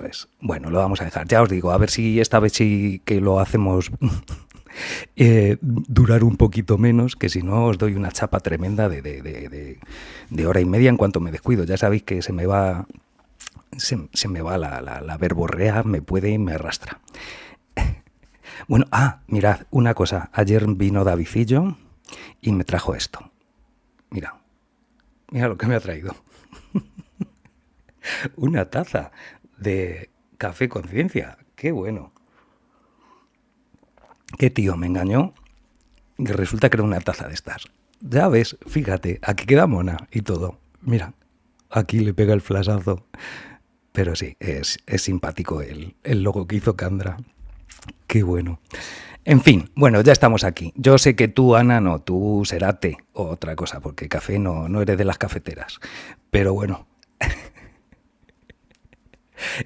es. Bueno, lo vamos a dejar. Ya os digo, a ver si esta vez sí que lo hacemos durar un poquito menos, que si no os doy una chapa tremenda de hora y media en cuanto me descuido. Ya sabéis que se me va la verborrea, me puede y me arrastra. Bueno, mirad, una cosa. Ayer vino Davidillo y me trajo esto. Mira lo que me ha traído. Una taza de café conciencia. Qué bueno. Qué tío, me engañó. Y resulta que era una taza de estas. Ya ves, fíjate, aquí queda mona y todo. Mira, aquí le pega el flasazo. Pero sí, es simpático el logo que hizo Candra. Qué bueno. En fin, bueno, ya estamos aquí. Yo sé que tú, Ana, no, tú será té o otra cosa, porque café no eres de las cafeteras. Pero bueno,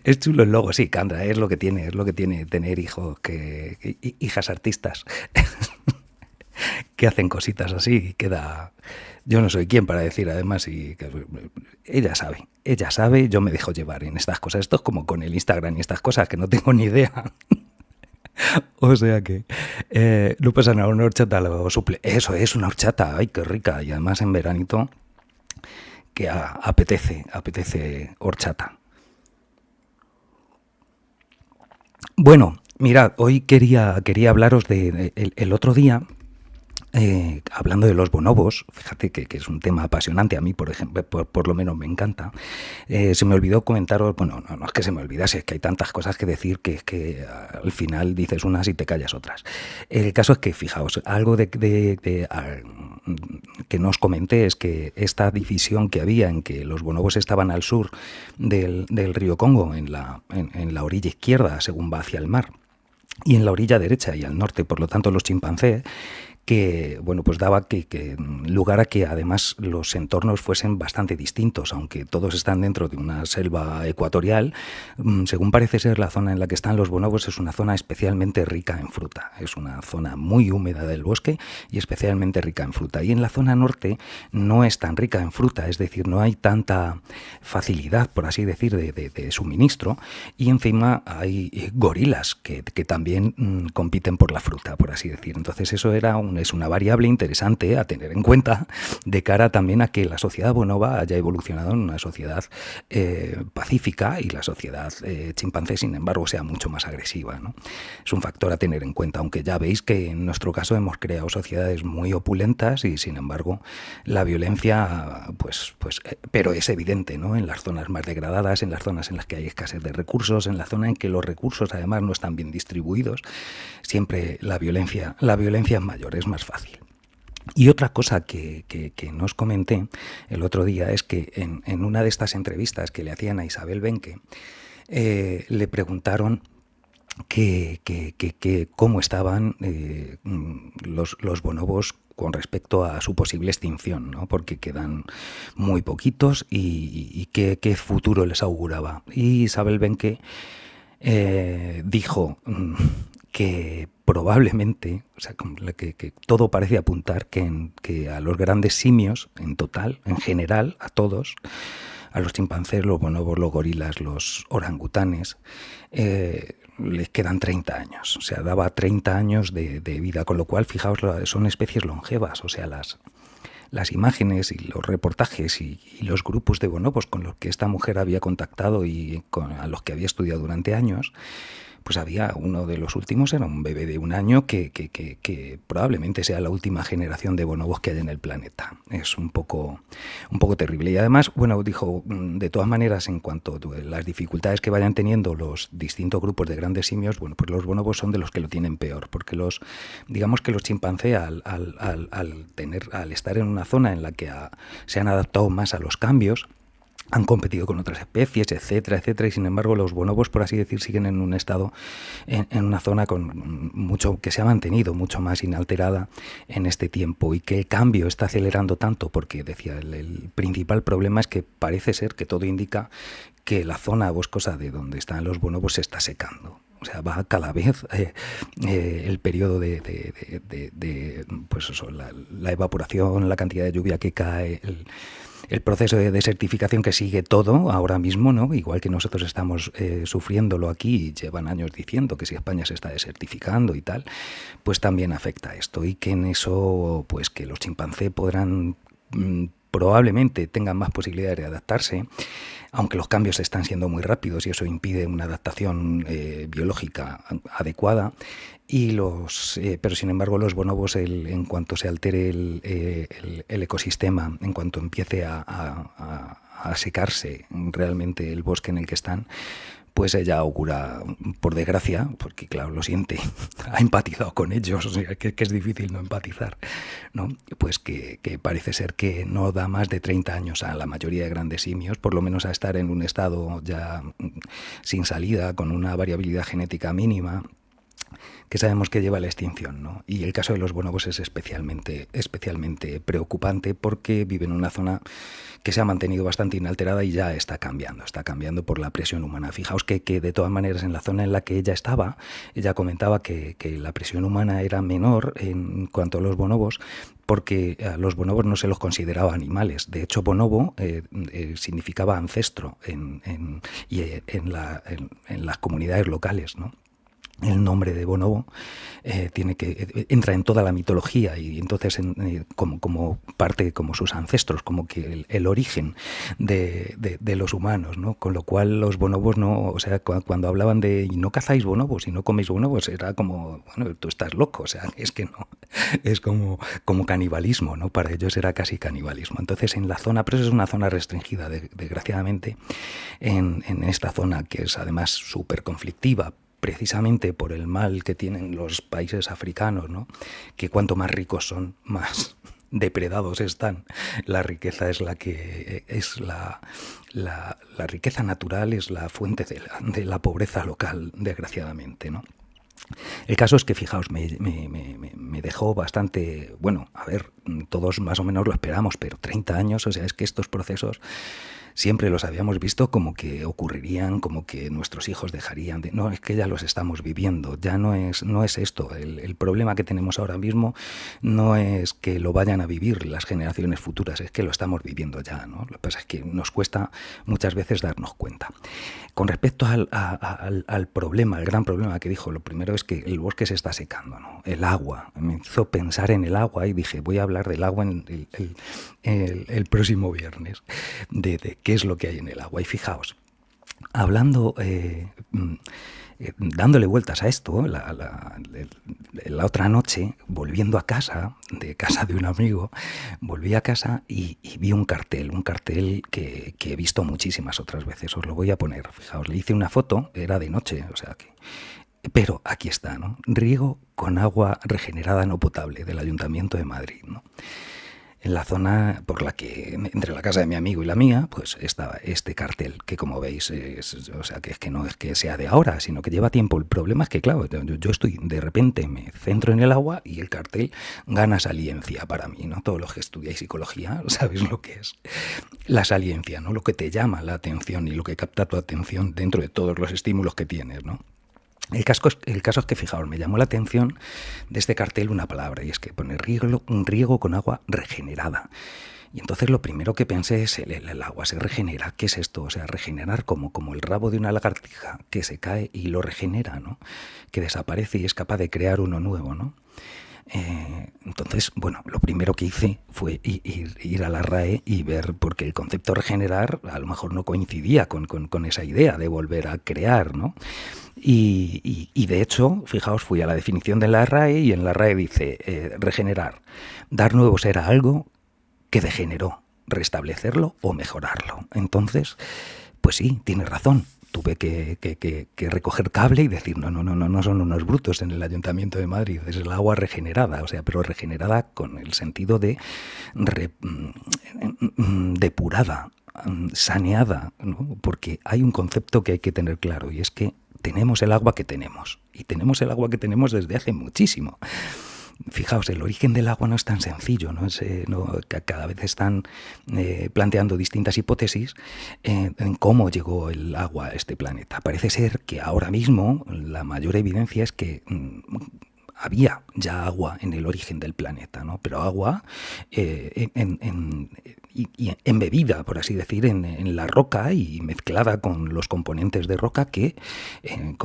es chulo el logo, sí, Candra, es lo que tiene tener hijos, hijas artistas que hacen cositas así y queda. Yo no soy quien para decir, además, y que ella sabe, yo me dejo llevar en estas cosas. Esto es como con el Instagram y estas cosas que no tengo ni idea. O sea que no pasa nada, una horchata lo suple. Eso es una horchata, ay, qué rica. Y además en veranito que apetece horchata. Bueno, mirad, hoy quería hablaros el otro día. Hablando de los bonobos, fíjate que es un tema apasionante, a mí por ejemplo, por lo menos me encanta. Se me olvidó comentaros, bueno, no es que se me olvidase, es que hay tantas cosas que decir que al final dices unas y te callas otras. El caso es que, fijaos, algo que no os comenté es que esta división que había en que los bonobos estaban al sur del río Congo, en la orilla izquierda, según va hacia el mar, y en la orilla derecha y al norte, por lo tanto, los chimpancés, que bueno, pues daba que lugar a que además los entornos fuesen bastante distintos, aunque todos están dentro de una selva ecuatorial. Según parece ser, la zona en la que están los bonobos es una zona especialmente rica en fruta, es una zona muy húmeda del bosque y especialmente rica en fruta. Y en la zona norte no es tan rica en fruta, es decir, no hay tanta facilidad, por así decir, de suministro, y encima hay gorilas que también compiten por la fruta, por así decir. Entonces eso es una variable interesante a tener en cuenta de cara también a que la sociedad bonoba haya evolucionado en una sociedad pacífica y la sociedad chimpancé, sin embargo, sea mucho más agresiva, ¿no? Es un factor a tener en cuenta, aunque ya veis que en nuestro caso hemos creado sociedades muy opulentas y, sin embargo, la violencia, pero es evidente, ¿no? En las zonas más degradadas, en las zonas en las que hay escasez de recursos, en la zona en que los recursos además no están bien distribuidos, siempre la violencia es mayor, es más fácil. Y otra cosa que no os comenté el otro día es que en una de estas entrevistas que le hacían a Isabel Benque, le preguntaron que cómo estaban los bonobos con respecto a su posible extinción, ¿no? Porque quedan muy poquitos y qué futuro les auguraba. Y Isabel Benque dijo que probablemente, o sea, que todo parece apuntar que a los grandes simios, en total, en general, a todos, a los chimpancés, los bonobos, los gorilas, los orangutanes, les quedan 30 años. O sea, daba 30 años de vida, con lo cual, fijaos, son especies longevas. O sea, las imágenes y los reportajes y los grupos de bonobos con los que esta mujer había contactado y a los que había estudiado durante años, pues había uno de los últimos, era un bebé de 1 año que probablemente sea la última generación de bonobos que hay en el planeta. Es un poco terrible. Y además, bueno, dijo, de todas maneras, en cuanto a las dificultades que vayan teniendo los distintos grupos de grandes simios, bueno, pues los bonobos son de los que lo tienen peor, porque digamos que los chimpancés al estar en una zona en la que se han adaptado más a los cambios, han competido con otras especies, etcétera, etcétera, y sin embargo los bonobos, por así decir, siguen en un estado, en una zona que se ha mantenido mucho más inalterada en este tiempo, y que el cambio está acelerando tanto, porque decía, el principal problema es que parece ser que todo indica que la zona boscosa de donde están los bonobos se está secando. O sea, va cada vez el periodo pues eso, la evaporación, la cantidad de lluvia que cae, el proceso de desertificación que sigue todo ahora mismo, ¿no? Igual que nosotros estamos sufriéndolo aquí y llevan años diciendo que si España se está desertificando y tal, pues también afecta a esto y que en eso, pues que los chimpancés podrán probablemente tengan más posibilidades de adaptarse, aunque los cambios están siendo muy rápidos y eso impide una adaptación biológica adecuada. Pero sin embargo los bonobos, en cuanto se altere el ecosistema, en cuanto empiece a secarse realmente el bosque en el que están, pues ella augura, por desgracia, porque claro, lo siente, ha empatizado con ellos, o sea, que es difícil no empatizar, ¿no? Pues que parece ser que no da más de 30 años a la mayoría de grandes simios, por lo menos a estar en un estado ya sin salida, con una variabilidad genética mínima, que sabemos que lleva a la extinción, ¿no? Y el caso de los bonobos es especialmente preocupante porque vive en una zona que se ha mantenido bastante inalterada y ya está cambiando por la presión humana. Fijaos que de todas maneras en la zona en la que ella estaba, ella comentaba que la presión humana era menor en cuanto a los bonobos, porque a los bonobos no se los consideraba animales. De hecho, bonobo significaba ancestro en las comunidades locales, ¿no? El nombre de bonobo entra en toda la mitología y entonces como parte, como sus ancestros, como que el origen de los humanos, ¿no? Con lo cual los bonobos no, o sea, cuando hablaban de y no cazáis bonobos y no coméis bonobos, era como, bueno, tú estás loco, o sea, es que no, es como canibalismo, ¿no? Para ellos era casi canibalismo. Entonces en la zona, pero eso es una zona restringida, desgraciadamente, en esta zona que es además súper conflictiva, precisamente por el mal que tienen los países africanos, ¿no? Que cuanto más ricos son, más depredados están. La riqueza es la que es la riqueza natural, es la fuente de la pobreza local, desgraciadamente, ¿no? El caso es que, fijaos, me dejó bastante, bueno, a ver, todos más o menos lo esperamos, pero 30 años, o sea, es que estos procesos siempre los habíamos visto como que ocurrirían, como que nuestros hijos dejarían de... No, es que ya los estamos viviendo, ya no es esto. El problema que tenemos ahora mismo no es que lo vayan a vivir las generaciones futuras, es que lo estamos viviendo ya, ¿no? Lo que pasa es que nos cuesta muchas veces darnos cuenta. Con respecto al problema, el gran problema que dijo, lo primero es que el bosque se está secando, ¿no? El agua. Me hizo pensar en el agua y dije, voy a hablar del agua en el próximo viernes, de qué es lo que hay en el agua. Y fijaos, hablando, dándole vueltas a esto, la otra noche, volviendo a casa, de casa de un amigo, volví a casa y vi un cartel que he visto muchísimas otras veces. Os lo voy a poner. Fijaos, le hice una foto, era de noche, o sea que... Pero aquí está, ¿no? Riego con agua regenerada no potable del Ayuntamiento de Madrid, ¿no? En la zona por la que, entre la casa de mi amigo y la mía, pues estaba este cartel, que como veis, o sea, que es que no es que sea de ahora, sino que lleva tiempo. El problema es que, claro, yo estoy, de repente me centro en el agua y el cartel gana saliencia para mí, ¿no? Todos los que estudiáis psicología sabéis lo que es la saliencia, ¿no? Lo que te llama la atención y lo que capta tu atención dentro de todos los estímulos que tienes, ¿no? El caso es que, fijaos, me llamó la atención de este cartel una palabra, y es que pone un riego con agua regenerada. Y entonces lo primero que pensé es, el agua se regenera, ¿qué es esto? O sea, regenerar como el rabo de una lagartija que se cae y lo regenera, ¿no? Que desaparece y es capaz de crear uno nuevo, ¿no? Entonces, bueno, lo primero que hice fue ir a la RAE y ver, porque el concepto regenerar a lo mejor no coincidía con esa idea de volver a crear, ¿no? Y de hecho, fijaos, fui a la definición de la RAE y en la RAE dice regenerar, dar nuevo ser a algo que degeneró, restablecerlo o mejorarlo. Entonces, pues sí, tiene razón. Tuve que recoger cable y decir, no son unos brutos en el Ayuntamiento de Madrid, es el agua regenerada, o sea, pero regenerada con el sentido de depurada, saneada, ¿no? Porque hay un concepto que hay que tener claro y es que tenemos el agua que tenemos y tenemos el agua que tenemos desde hace muchísimo. Fijaos, el origen del agua no es tan sencillo, ¿no? Cada vez están planteando distintas hipótesis en cómo llegó el agua a este planeta. Parece ser que ahora mismo la mayor evidencia es que había ya agua en el origen del planeta, ¿no? Pero agua y embebida, por así decir, en la roca y mezclada con los componentes de roca que en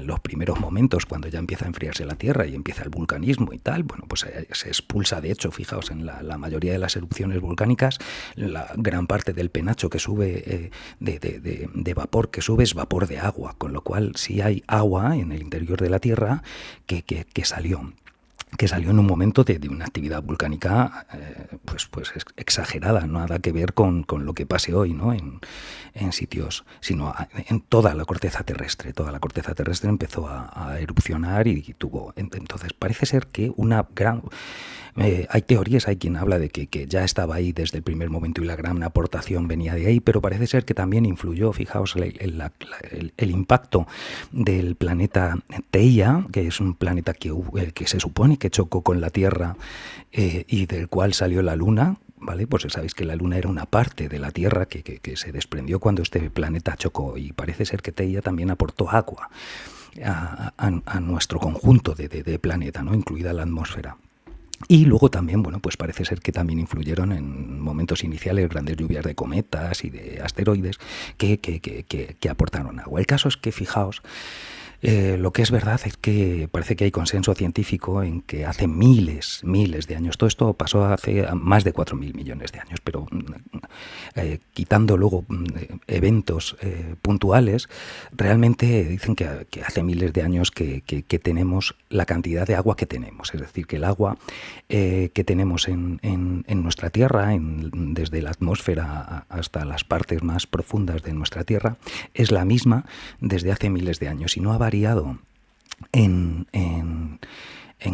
los primeros momentos, cuando ya empieza a enfriarse la Tierra y empieza el vulcanismo y tal, bueno, pues se expulsa. De hecho, fijaos, en la mayoría de las erupciones volcánicas, la gran parte del penacho que sube, de vapor que sube, es vapor de agua, con lo cual sí hay agua en el interior de la Tierra que salió en un momento de una actividad volcánica pues exagerada, nada que ver con lo que pase hoy, ¿no? En sitios, sino en toda la corteza terrestre. Toda la corteza terrestre empezó a erupcionar y tuvo... Entonces parece ser que una gran... hay teorías, hay quien habla de que ya estaba ahí desde el primer momento y la gran aportación venía de ahí, pero parece ser que también influyó, fijaos, el impacto del planeta Theia, que es un planeta que se supone que chocó con la Tierra y del cual salió la Luna. ¿Vale? Pues sabéis que la Luna era una parte de la Tierra que se desprendió cuando este planeta chocó, y parece ser que Theia también aportó agua a nuestro conjunto de planeta, ¿no? Incluida la atmósfera. Y luego también, bueno, pues parece ser que también influyeron en momentos iniciales grandes lluvias de cometas y de asteroides que aportaron agua. El caso es que, fijaos, lo que es verdad es que parece que hay consenso científico en que hace miles de años, todo esto pasó hace más de 4.000 millones de años, pero quitando luego eventos puntuales, realmente dicen que hace miles de años que tenemos la cantidad de agua que tenemos. Es decir, que el agua que tenemos en nuestra Tierra, desde la atmósfera hasta las partes más profundas de nuestra Tierra, es la misma desde hace miles de años y no ha variado en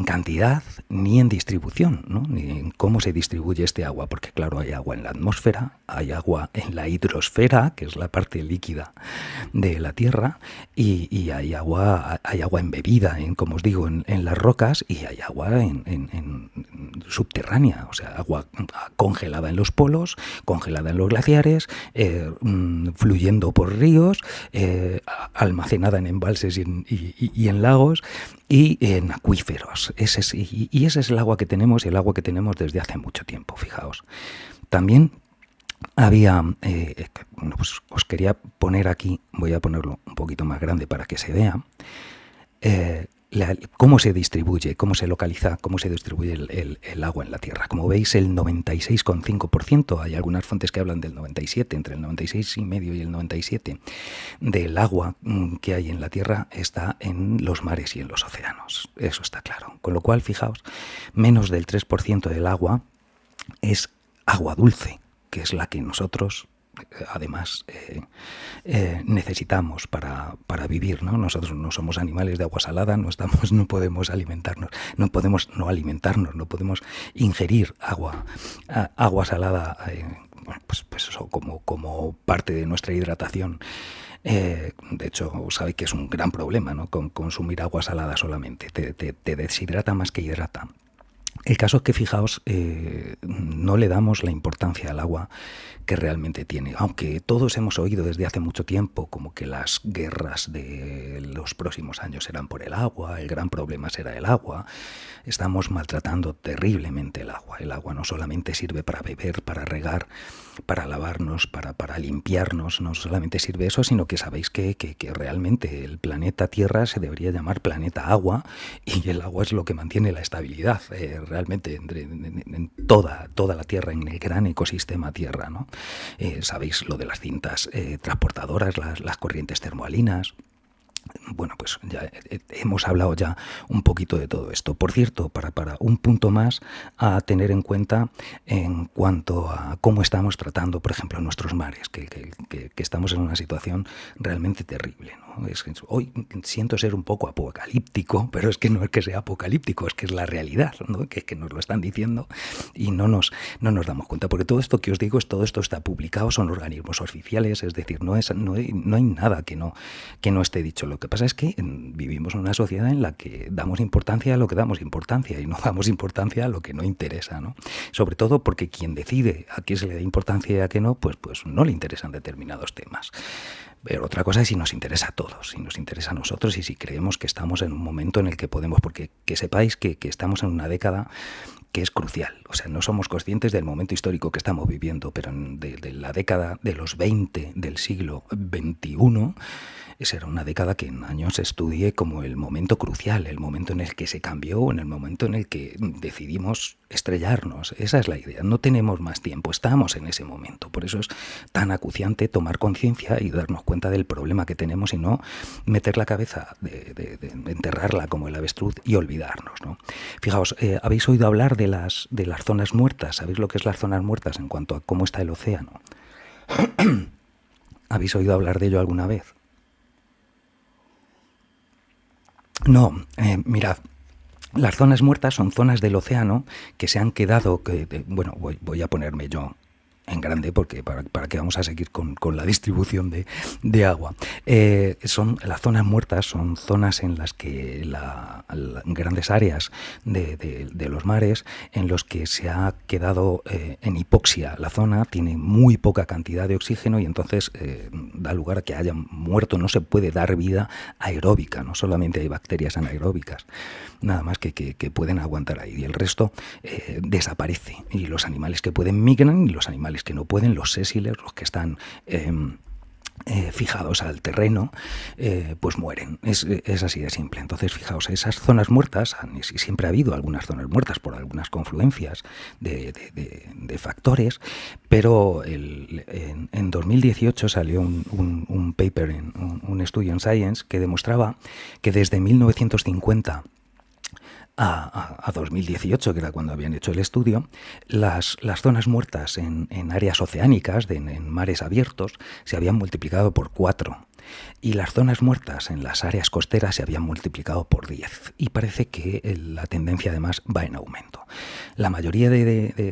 cantidad ni en distribución, ¿no? Ni en cómo se distribuye este agua, porque claro, hay agua en la atmósfera, hay agua en la hidrosfera, que es la parte líquida de la Tierra, y hay agua embebida, como os digo, en las rocas, y hay agua en subterránea, o sea, agua congelada en los polos, congelada en los glaciares, fluyendo por ríos, almacenada en embalses y en lagos y en acuíferos. Ese es el agua que tenemos, y el agua que tenemos desde hace mucho tiempo, fijaos. También había, bueno, pues os quería poner aquí, voy a ponerlo un poquito más grande para que se vea, cómo se distribuye, cómo se localiza, cómo se distribuye el agua en la Tierra. Como veis, el 96,5%, hay algunas fuentes que hablan del 97, entre el 96,5% y el 97% del agua que hay en la Tierra está en los mares y en los océanos. Eso está claro. Con lo cual, fijaos, menos del 3% del agua es agua dulce, que es la que nosotros además necesitamos para vivir, ¿no? Nosotros no somos animales de agua salada, no podemos alimentarnos, no podemos ingerir agua salada, pues eso, como parte de nuestra hidratación. De hecho, sabéis que es un gran problema, ¿no? Consumir agua salada solamente te deshidrata más que hidrata. El caso es que, fijaos, no le damos la importancia al agua que realmente tiene, aunque todos hemos oído desde hace mucho tiempo como que las guerras de los próximos años serán por el agua, el gran problema será el agua. Estamos maltratando terriblemente el agua. El agua no solamente sirve para beber, para regar, para lavarnos, para limpiarnos, no solamente sirve eso, sino que sabéis que realmente el planeta Tierra se debería llamar planeta agua, y el agua es lo que mantiene la estabilidad realmente en toda la Tierra, en el gran ecosistema Tierra, ¿no? Sabéis lo de las cintas transportadoras, las corrientes termohalinas. Bueno, pues ya hemos hablado ya un poquito de todo esto. Por cierto, para un punto más a tener en cuenta en cuanto a cómo estamos tratando, por ejemplo, nuestros mares, que estamos en una situación realmente terrible, ¿no? Hoy siento ser un poco apocalíptico, pero es que no es que sea apocalíptico, es que es la realidad, ¿no? Que nos lo están diciendo y no nos damos cuenta, porque todo esto que os digo, todo esto está publicado, son organismos oficiales, es decir, no hay nada que no esté dicho. Lo que pasa es que vivimos en una sociedad en la que damos importancia a lo que damos importancia y no damos importancia a lo que no interesa, ¿no? Sobre todo porque quien decide a qué se le da importancia y a qué no, pues no le interesan determinados temas. Pero otra cosa es si nos interesa a todos, si nos interesa a nosotros y si creemos que estamos en un momento en el que podemos, porque que sepáis que estamos en una década que es crucial. O sea, no somos conscientes del momento histórico que estamos viviendo, pero de la década de los 20 del siglo XXI, será una década que en años se estudie como el momento crucial, el momento en el que se cambió, en el momento en el que decidimos estrellarnos. Esa es la idea. No tenemos más tiempo, estamos en ese momento. Por eso es tan acuciante tomar conciencia y darnos cuenta del problema que tenemos y no meter la cabeza, de enterrarla como el avestruz y olvidarnos, ¿no? Fijaos, ¿habéis oído hablar de las zonas muertas? ¿Sabéis lo que es las zonas muertas en cuanto a cómo está el océano? ¿Habéis oído hablar de ello alguna vez? No, mirad, las zonas muertas son zonas del océano que se han quedado, bueno, voy a ponerme yo en grande porque para que vamos a seguir con la distribución de agua. Son las zonas muertas, son zonas en las que grandes áreas de los mares en los que se ha quedado en hipoxia. La zona tiene muy poca cantidad de oxígeno y entonces da lugar a que haya muerto. No se puede dar vida aeróbica, no solamente hay bacterias anaeróbicas, nada más que pueden aguantar ahí, y el resto desaparece, y los animales que pueden migran y los animales que no pueden, los sésiles, los que están fijados al terreno, pues mueren. Es así de simple. Entonces, fijaos, esas zonas muertas, siempre ha habido algunas zonas muertas por algunas confluencias de factores, pero en 2018 salió un paper, un estudio en Science, que demostraba que desde 1950 a 2018, que era cuando habían hecho el estudio, las zonas muertas en áreas oceánicas, en mares abiertos, se habían multiplicado por 4. Y las zonas muertas en las áreas costeras se habían multiplicado por 10. Y parece que la tendencia además va en aumento. La mayoría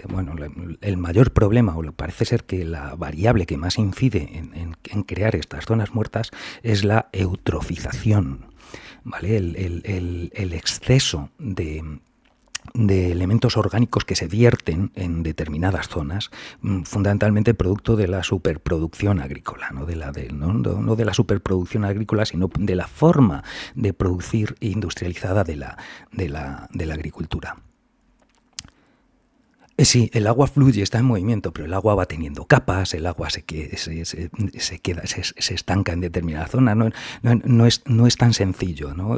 bueno, el mayor problema, o parece ser que la variable que más incide en crear estas zonas muertas es la eutrofización. ¿Vale? El exceso de elementos orgánicos que se vierten en determinadas zonas, fundamentalmente producto de la superproducción agrícola, no de la superproducción agrícola, sino de la forma de producir industrializada de la agricultura. Sí, el agua fluye, está en movimiento, pero el agua va teniendo capas, el agua se estanca en determinada zona, no es tan sencillo, ¿no?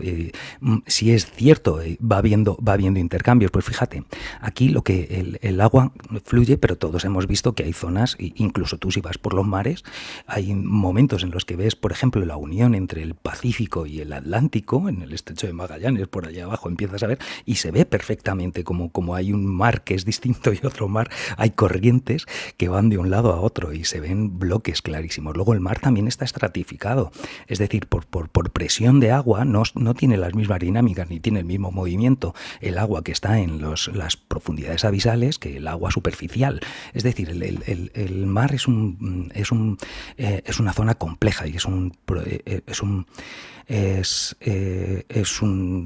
Si es cierto, va habiendo intercambios, pues fíjate, aquí lo que el agua fluye, pero todos hemos visto que hay zonas, incluso tú si vas por los mares, hay momentos en los que ves, por ejemplo, la unión entre el Pacífico y el Atlántico, en el estrecho de Magallanes, por allá abajo empiezas a ver, y se ve perfectamente como hay un mar que es distinto y otro mar, hay corrientes que van de un lado a otro y se ven bloques clarísimos. Luego el mar también está estratificado, es decir, por presión de agua no tiene las mismas dinámicas ni tiene el mismo movimiento el agua que está en las profundidades abisales que el agua superficial. Es decir, el mar es una zona compleja y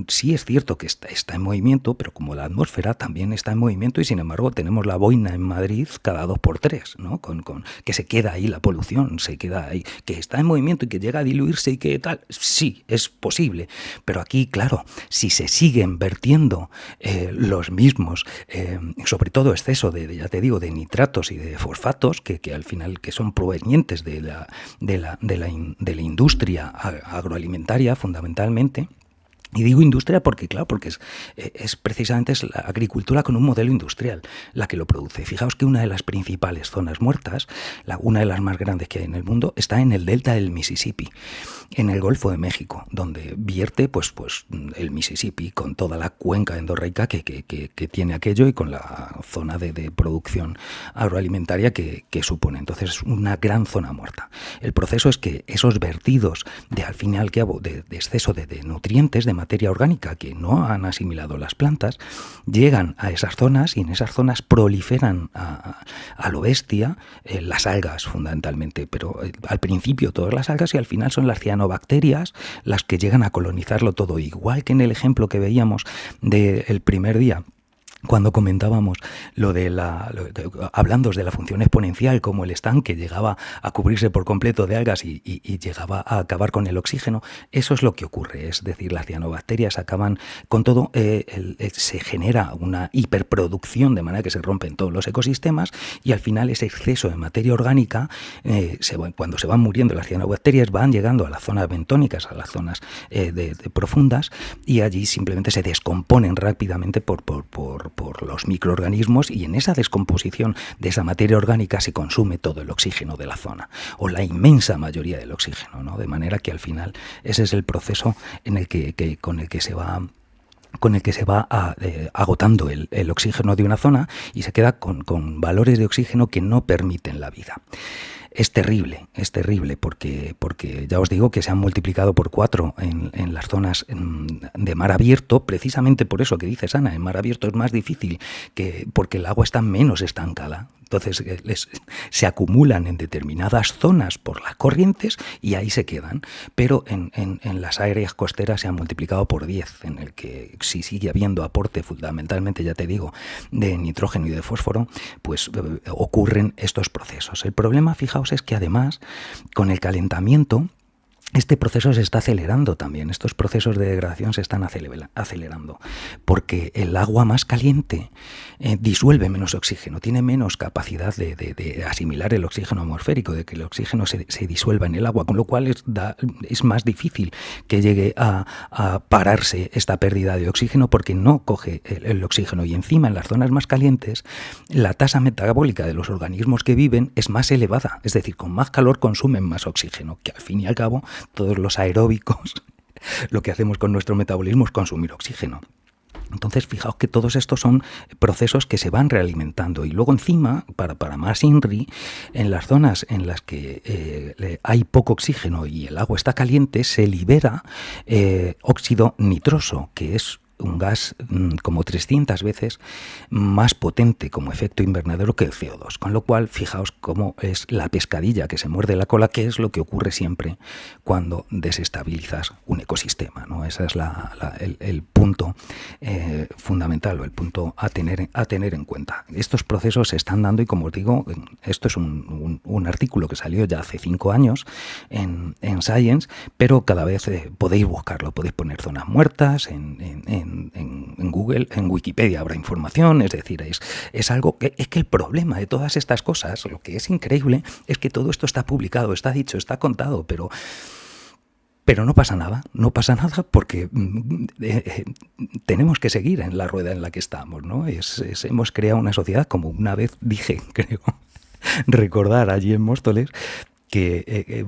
sí es cierto que está en movimiento, pero como la atmósfera también está en movimiento y sin embargo tenemos la boina en Madrid cada 2x3, ¿no? Que se queda ahí la polución, se queda ahí, que está en movimiento y que llega a diluirse y que tal, sí, es posible, pero aquí, claro, si se siguen vertiendo los mismos, sobre todo exceso ya te digo, de nitratos y de fosfatos, que al final que son provenientes de la industria agroalimentaria fundamentalmente. Y digo industria porque, claro, porque es precisamente la agricultura con un modelo industrial la que lo produce. Fijaos que una de las principales zonas muertas, una de las más grandes que hay en el mundo, está en el delta del Mississippi, en el Golfo de México, donde vierte pues el Mississippi con toda la cuenca endorreica que tiene aquello y con la zona de producción agroalimentaria que supone. Entonces es una gran zona muerta. El proceso es que esos vertidos al fin y al cabo de exceso de nutrientes, de materia orgánica que no han asimilado las plantas, llegan a esas zonas y en esas zonas proliferan a lo bestia las algas fundamentalmente, pero al principio todas las algas y al final son las cianobacterias las que llegan a colonizarlo todo, igual que en el ejemplo que veíamos del primer día cuando comentábamos hablando de la función exponencial, como el estanque llegaba a cubrirse por completo de algas y llegaba a acabar con el oxígeno, eso es lo que ocurre. Es decir, las cianobacterias acaban con todo, se genera una hiperproducción de manera que se rompen todos los ecosistemas y al final ese exceso de materia orgánica, cuando se van muriendo las cianobacterias, van llegando a las zonas bentónicas, a las zonas profundas, y allí simplemente se descomponen rápidamente por los microorganismos, y en esa descomposición de esa materia orgánica se consume todo el oxígeno de la zona, o la inmensa mayoría del oxígeno, ¿no? De manera que al final ese es el proceso en el con el que se va agotando el oxígeno de una zona y se queda con valores de oxígeno que no permiten la vida. Es terrible porque ya os digo que se han multiplicado por 4 en las zonas de mar abierto, precisamente por eso que dices, Ana, en mar abierto es más difícil porque el agua está menos estancada. Entonces se acumulan en determinadas zonas por las corrientes y ahí se quedan. Pero en las áreas costeras se han multiplicado por 10, en el que si sigue habiendo aporte fundamentalmente, ya te digo, de nitrógeno y de fósforo, pues ocurren estos procesos. El problema, fijaos, es que además con el calentamiento este proceso se está acelerando también. Estos procesos de degradación se están acelerando porque el agua más caliente disuelve menos oxígeno, tiene menos capacidad de asimilar el oxígeno atmosférico, de que el oxígeno se disuelva en el agua, con lo cual es más difícil que llegue a pararse esta pérdida de oxígeno porque no coge el oxígeno. Y encima, en las zonas más calientes, la tasa metabólica de los organismos que viven es más elevada, es decir, con más calor consumen más oxígeno, que al fin y al cabo todos los aeróbicos lo que hacemos con nuestro metabolismo es consumir oxígeno. Entonces, fijaos que todos estos son procesos que se van realimentando. Y luego encima, para más INRI, en las zonas en las que hay poco oxígeno y el agua está caliente, se libera óxido nitroso, que es un gas como 300 veces más potente como efecto invernadero que el CO2, con lo cual fijaos cómo es la pescadilla que se muerde la cola, que es lo que ocurre siempre cuando desestabilizas un ecosistema, ¿no? Ese es el punto fundamental, o el punto a tener en cuenta. Estos procesos se están dando y, como os digo, esto es un artículo que salió ya hace 5 años en Science, pero cada vez podéis buscarlo, podéis poner zonas muertas en Google, en Wikipedia habrá información. Es decir, es algo que es que el problema de todas estas cosas, lo que es increíble, es que todo esto está publicado, está dicho, está contado, pero no pasa nada porque tenemos que seguir en la rueda en la que estamos, ¿no? Hemos creado una sociedad, como una vez dije, creo recordar allí en Móstoles, que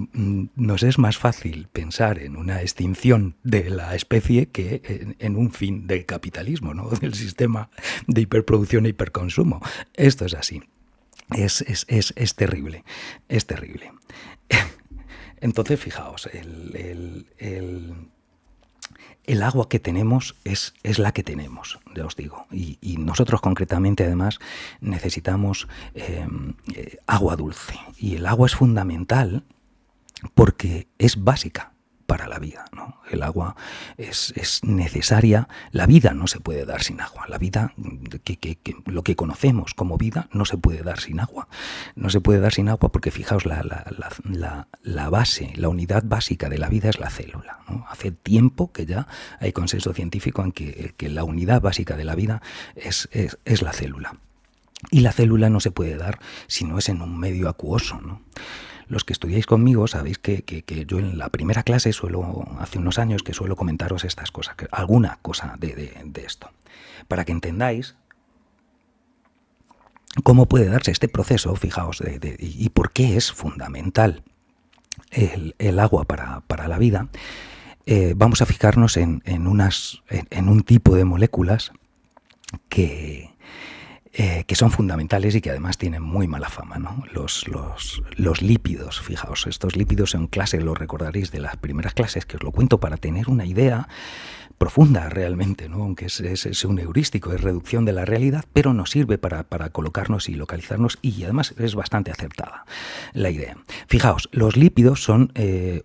nos es más fácil pensar en una extinción de la especie que en un fin del capitalismo, ¿no? Del sistema de hiperproducción e hiperconsumo. Esto es así. Es terrible. Es terrible. Entonces, fijaos, el agua que tenemos es la que tenemos, ya os digo. Y nosotros concretamente, además, necesitamos agua dulce. Y el agua es fundamental porque es básica para la vida, ¿no? El agua es necesaria. La vida no se puede dar sin agua. La vida, lo que conocemos como vida, no se puede dar sin agua. No se puede dar sin agua porque, fijaos, la base, la unidad básica de la vida es la célula, ¿no? Hace tiempo que ya hay consenso científico en que la unidad básica de la vida es la célula. Y la célula no se puede dar si no es en un medio acuoso, ¿no? Los que estudiáis conmigo sabéis que yo en la primera clase hace unos años que suelo comentaros estas cosas, alguna cosa de esto, para que entendáis cómo puede darse este proceso, fijaos, y por qué es fundamental el agua para la vida. Vamos a fijarnos en un tipo de moléculas que son fundamentales y que además tienen muy mala fama, ¿no? Los lípidos, fijaos, estos lípidos en clase, lo recordaréis de las primeras clases, que os lo cuento para tener una idea, profunda realmente, ¿no? Aunque es un heurístico, es reducción de la realidad, pero nos sirve para colocarnos y localizarnos, y además es bastante acertada la idea. Fijaos, los lípidos son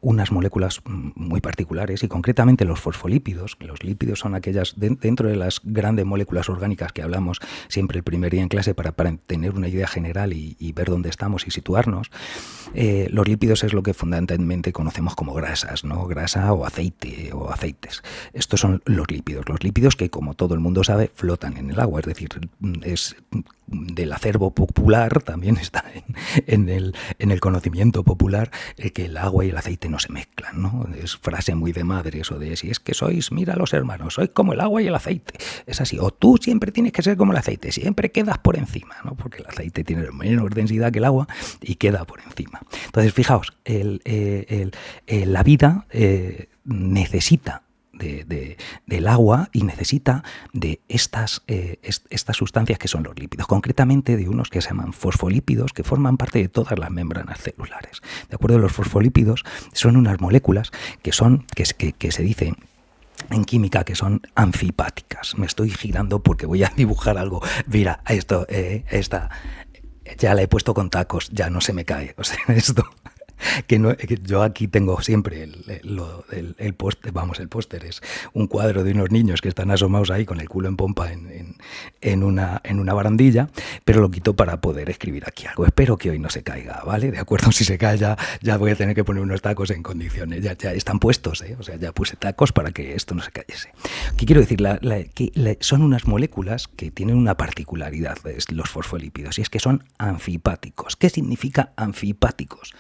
unas moléculas muy particulares, y concretamente los fosfolípidos. Los lípidos son aquellas dentro de las grandes moléculas orgánicas que hablamos siempre el primer día en clase para tener una idea general y ver dónde estamos y situarnos. Los lípidos es lo que fundamentalmente conocemos como grasas, ¿no? Grasa o aceite o aceites. Estos son los lípidos. Los lípidos que, como todo el mundo sabe, flotan en el agua. Es decir, es del acervo popular, también está en el conocimiento popular, que el agua y el aceite no se mezclan, ¿no? Es frase muy de madre eso de si es que sois, mira los hermanos, sois como el agua y el aceite. Es así. O tú siempre tienes que ser como el aceite, siempre quedas por encima, ¿no? Porque el aceite tiene menos densidad que el agua y queda por encima. Entonces, fijaos, la vida necesita del agua y necesita de estas sustancias que son los lípidos, concretamente de unos que se llaman fosfolípidos, que forman parte de todas las membranas celulares. ¿De acuerdo? Los fosfolípidos son unas moléculas que se dice en química que son anfipáticas. Me estoy girando porque voy a dibujar algo. Mira, esta ya la he puesto con tacos, ya no se me cae. O sea, esto... que yo aquí tengo siempre el póster es un cuadro de unos niños que están asomados ahí con el culo en pompa en una barandilla, pero lo quito para poder escribir aquí algo. Espero que hoy no se caiga, ¿vale? De acuerdo, si se cae ya voy a tener que poner unos tacos en condiciones, ya están puestos, ¿eh? O sea, ya puse tacos para que esto no se cayese. ¿Qué quiero decir? Son unas moléculas que tienen una particularidad, los fosfolípidos, y es que son anfipáticos. ¿Qué significa anfipáticos?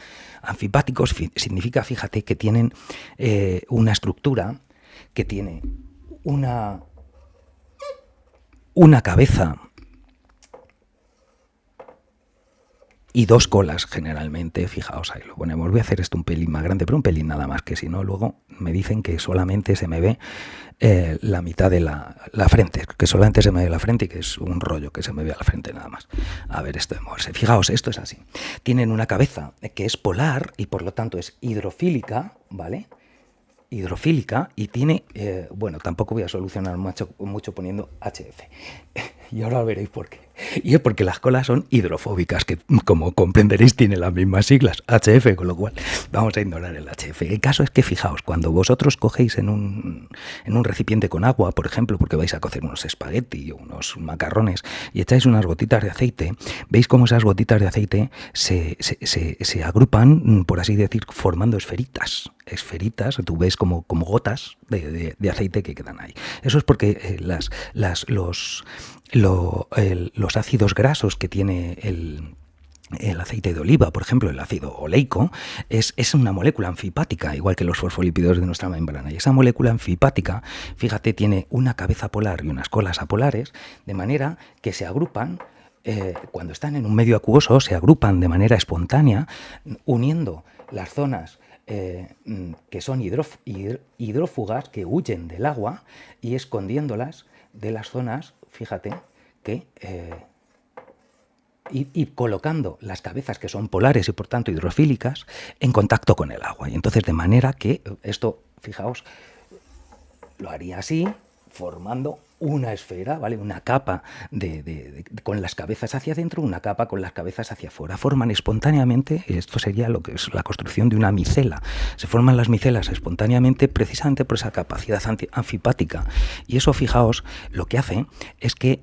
Anfipáticos significa, fíjate, que tienen una estructura que tiene una cabeza y dos colas generalmente. Fijaos, ahí lo ponemos. Voy a hacer esto un pelín más grande, pero un pelín nada más, que si no luego me dicen que solamente se me ve la mitad de la frente, que solamente se me ve la frente y que es un rollo que se me ve a la frente nada más. A ver, esto de moverse. Fijaos, esto es así. Tienen una cabeza que es polar y por lo tanto es hidrofílica, ¿vale? Hidrofílica, y tiene, bueno, tampoco voy a solucionar mucho poniendo HF. Y ahora veréis por qué. Y es porque las colas son hidrofóbicas, que como comprenderéis tienen las mismas siglas, HF, con lo cual vamos a ignorar el HF. El caso es que, fijaos, cuando vosotros cogéis en un recipiente con agua, por ejemplo, porque vais a cocer unos espagueti o unos macarrones, y echáis unas gotitas de aceite, veis cómo esas gotitas de aceite se agrupan, por así decir, formando esferitas. Tú ves como gotas de aceite que quedan ahí. Eso es porque los ácidos grasos que tiene el aceite de oliva, por ejemplo, el ácido oleico, es una molécula anfipática, igual que los fosfolípidos de nuestra membrana. Y esa molécula anfipática, fíjate, tiene una cabeza polar y unas colas apolares, de manera que se agrupan, cuando están en un medio acuoso, se agrupan de manera espontánea, uniendo las zonas que son hidrófugas, que huyen del agua, y escondiéndolas de las zonas, fíjate, que y colocando las cabezas que son polares y por tanto hidrofílicas en contacto con el agua. Y entonces, de manera que esto, fijaos, lo haría así, formando una esfera, ¿vale? Una capa con las cabezas hacia adentro, una capa con las cabezas hacia afuera. Forman espontáneamente, esto sería lo que es la construcción de una micela. Se forman las micelas espontáneamente precisamente por esa capacidad anfipática. Y eso, fijaos, lo que hace es que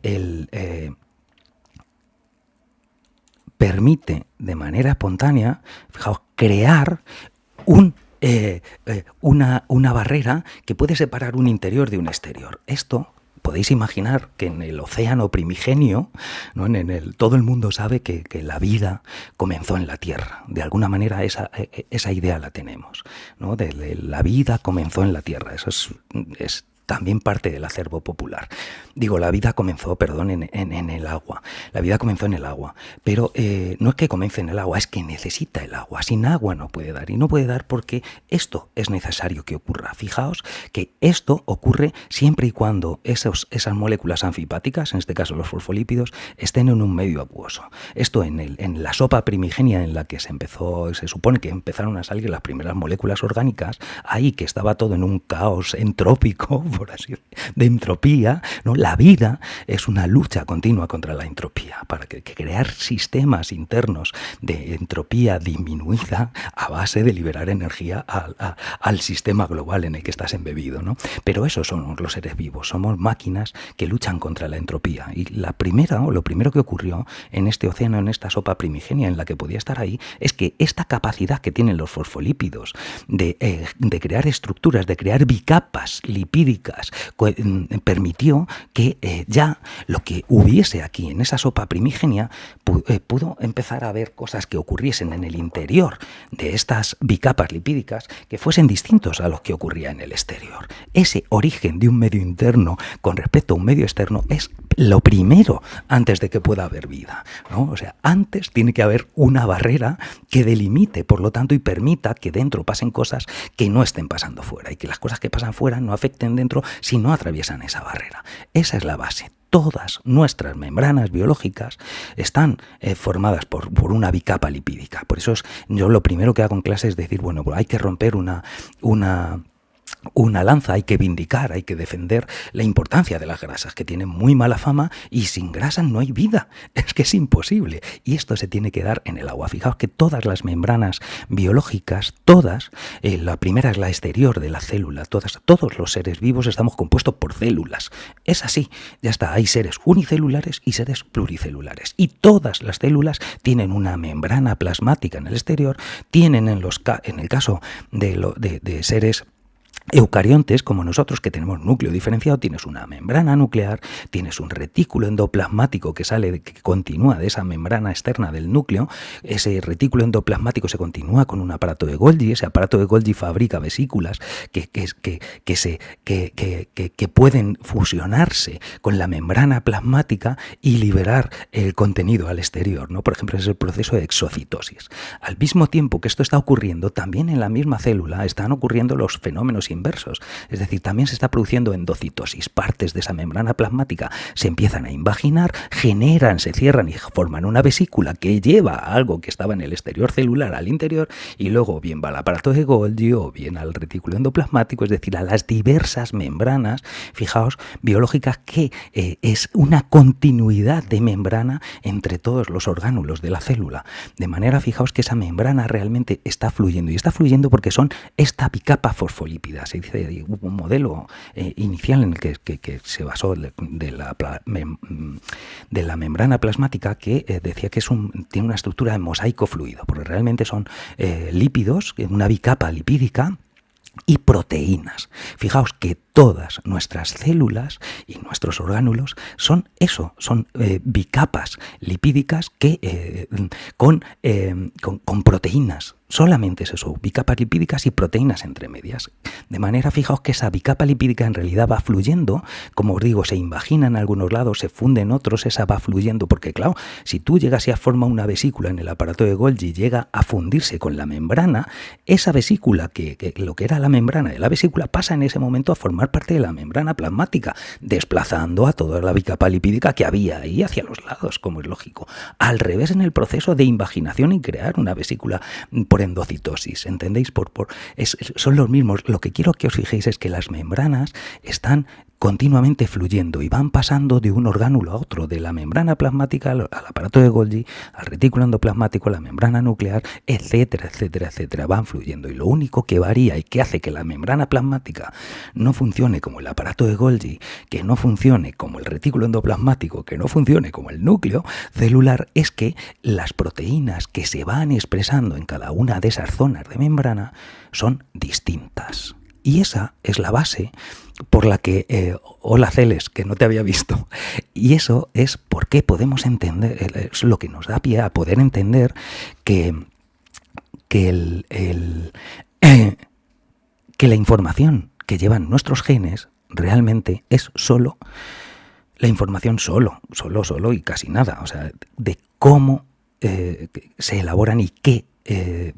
permite de manera espontánea, fijaos, crear una barrera que puede separar un interior de un exterior. Esto podéis imaginar que en el océano primigenio, ¿no? Todo el mundo sabe que la vida comenzó en la Tierra. De alguna manera esa idea la tenemos, ¿no? De la vida comenzó en la Tierra. Eso es también parte del acervo popular. Digo, la vida comenzó, perdón, en el agua. La vida comenzó en el agua. Pero no es que comience en el agua, es que necesita el agua. Sin agua no puede dar. Y no puede dar porque esto es necesario que ocurra. Fijaos que esto ocurre siempre y cuando esas moléculas anfipáticas, en este caso los fosfolípidos, estén en un medio acuoso. Esto en la sopa primigenia en la que se supone que empezaron a salir las primeras moléculas orgánicas, ahí que estaba todo en un caos entrópico, por así decirlo, de entropía, ¿no? La vida es una lucha continua contra la entropía, para que crear sistemas internos de entropía disminuida a base de liberar energía al sistema global en el que estás embebido, ¿no? Pero esos son los seres vivos, somos máquinas que luchan contra la entropía. Y lo primero que ocurrió en este océano, en esta sopa primigenia en la que podía estar ahí, es que esta capacidad que tienen los fosfolípidos de crear estructuras, de crear bicapas lipídicas, permitió que ya lo que hubiese aquí en esa sopa primigenia pudo empezar a ver cosas que ocurriesen en el interior de estas bicapas lipídicas que fuesen distintos a los que ocurría en el exterior. Ese origen de un medio interno con respecto a un medio externo es lo primero antes de que pueda haber vida, ¿no? O sea, antes tiene que haber una barrera que delimite, por lo tanto, y permita que dentro pasen cosas que no estén pasando fuera, y que las cosas que pasan fuera no afecten dentro si no atraviesan esa barrera. Esa es la base. Todas nuestras membranas biológicas están formadas por una bicapa lipídica. Por eso yo lo primero que hago en clase es decir, bueno, pues hay que romper una lanza, hay que vindicar, hay que defender la importancia de las grasas, que tienen muy mala fama, y sin grasa no hay vida, es que es imposible, y esto se tiene que dar en el agua. Fijaos que todas las membranas biológicas, todas, la primera es la exterior de la célula, todos los seres vivos estamos compuestos por células, es así, ya está, hay seres unicelulares y seres pluricelulares, y todas las células tienen una membrana plasmática en el exterior, tienen en el caso de seres eucariontes como nosotros, que tenemos núcleo diferenciado, tienes una membrana nuclear, tienes un retículo endoplasmático que continúa de esa membrana externa del núcleo. Ese retículo endoplasmático se continúa con un aparato de Golgi. Ese aparato de Golgi fabrica vesículas que pueden fusionarse con la membrana plasmática y liberar el contenido al exterior, ¿no? Por ejemplo, es el proceso de exocitosis. Al mismo tiempo que esto está ocurriendo, también en la misma célula están ocurriendo los fenómenos inversos, es decir, también se está produciendo endocitosis, partes de esa membrana plasmática se empiezan a invaginar, se cierran y forman una vesícula que lleva a algo que estaba en el exterior celular al interior, y luego bien va al aparato de Golgi o bien al retículo endoplasmático, es decir, a las diversas membranas, fijaos, biológicas, que es una continuidad de membrana entre todos los orgánulos de la célula, de manera, fijaos, que esa membrana realmente está fluyendo, y está fluyendo porque son esta bicapa fosfolípida. Se dice, hubo un modelo inicial en el que se basó de la membrana plasmática, que decía que tiene una estructura de mosaico fluido, porque realmente son lípidos, una bicapa lipídica, y proteínas. Fijaos que todas nuestras células y nuestros orgánulos son eso, son bicapas lipídicas con proteínas. Solamente es eso, bicapas lipídicas y proteínas entre medias. De manera, fijaos que esa bicapa lipídica en realidad va fluyendo, como os digo, se invagina en algunos lados, se funde en otros, esa va fluyendo, porque claro, si tú llegas y formas una vesícula en el aparato de Golgi, llega a fundirse con la membrana, esa vesícula, que lo que era la membrana de la vesícula, pasa en ese momento a formar parte de la membrana plasmática, desplazando a toda la bicapa lipídica que había ahí hacia los lados, como es lógico. Al revés en el proceso de invaginación y crear una vesícula por endocitosis, ¿entendéis? Son los mismos. Lo que quiero que os fijéis es que las membranas están continuamente fluyendo y van pasando de un orgánulo a otro, de la membrana plasmática al aparato de Golgi, al retículo endoplasmático, a la membrana nuclear, etcétera, etcétera, etcétera, van fluyendo. Y lo único que varía y que hace que la membrana plasmática no funcione como el aparato de Golgi, que no funcione como el retículo endoplasmático, que no funcione como el núcleo celular, es que las proteínas que se van expresando en cada una de esas zonas de membrana son distintas. Y esa es la base por la que, hola Celes, que no te había visto, y eso es por qué podemos entender, es lo que nos da pie a poder entender que la información que llevan nuestros genes realmente es solo la información solo y casi nada, o sea, de cómo se elaboran y qué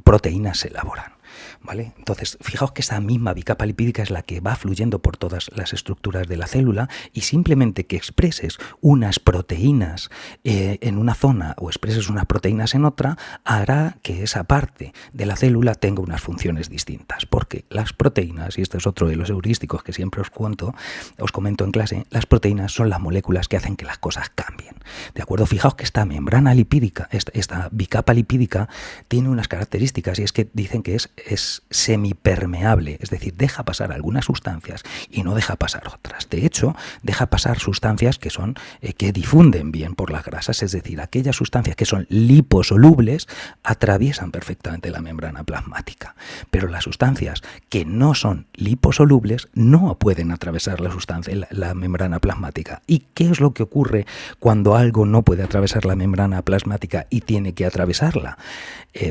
proteínas se elaboran. ¿vale? Entonces, fijaos que esa misma bicapa lipídica es la que va fluyendo por todas las estructuras de la célula, y simplemente que expreses unas proteínas en una zona o expreses unas proteínas en otra hará que esa parte de la célula tenga unas funciones distintas, porque las proteínas, y este es otro de los heurísticos que siempre os comento en clase, las proteínas son las moléculas que hacen que las cosas cambien, ¿de acuerdo? Fijaos que esta membrana lipídica, esta bicapa lipídica, tiene unas características, y es que dicen que es semipermeable, es decir, deja pasar algunas sustancias y no deja pasar otras. De hecho, deja pasar sustancias que son que difunden bien por las grasas, es decir, aquellas sustancias que son liposolubles atraviesan perfectamente la membrana plasmática, pero las sustancias que no son liposolubles no pueden atravesar la membrana plasmática. ¿Y qué es lo que ocurre cuando algo no puede atravesar la membrana plasmática y tiene que atravesarla?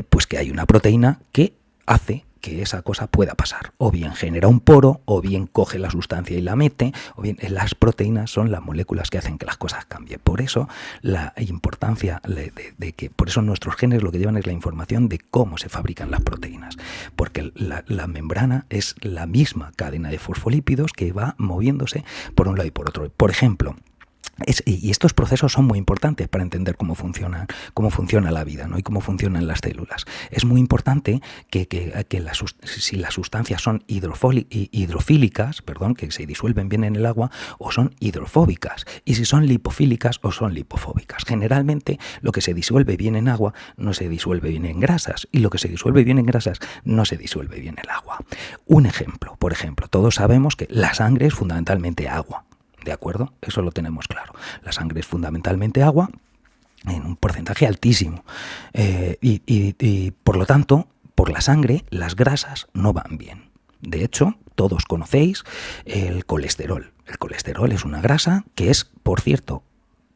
Pues que hay una proteína que hace que esa cosa pueda pasar. O bien genera un poro, o bien coge la sustancia y la mete, o bien las proteínas son las moléculas que hacen que las cosas cambien. Por eso la importancia de que, por eso nuestros genes lo que llevan es la información de cómo se fabrican las proteínas, porque la membrana es la misma cadena de fosfolípidos que va moviéndose por un lado y por otro. Por ejemplo, y estos procesos son muy importantes para entender cómo funciona la vida, ¿no? Y cómo funcionan las células. Es muy importante que si las sustancias son hidrofílicas, que se disuelven bien en el agua, o son hidrofóbicas, y si son lipofílicas o son lipofóbicas. Generalmente lo que se disuelve bien en agua no se disuelve bien en grasas, y lo que se disuelve bien en grasas no se disuelve bien en el agua. Un ejemplo, por ejemplo, todos sabemos que la sangre es fundamentalmente agua. ¿De acuerdo? Eso lo tenemos claro. La sangre es fundamentalmente agua en un porcentaje altísimo. Y por lo tanto, por la sangre, las grasas no van bien. De hecho, todos conocéis el colesterol. El colesterol es una grasa que es, por cierto,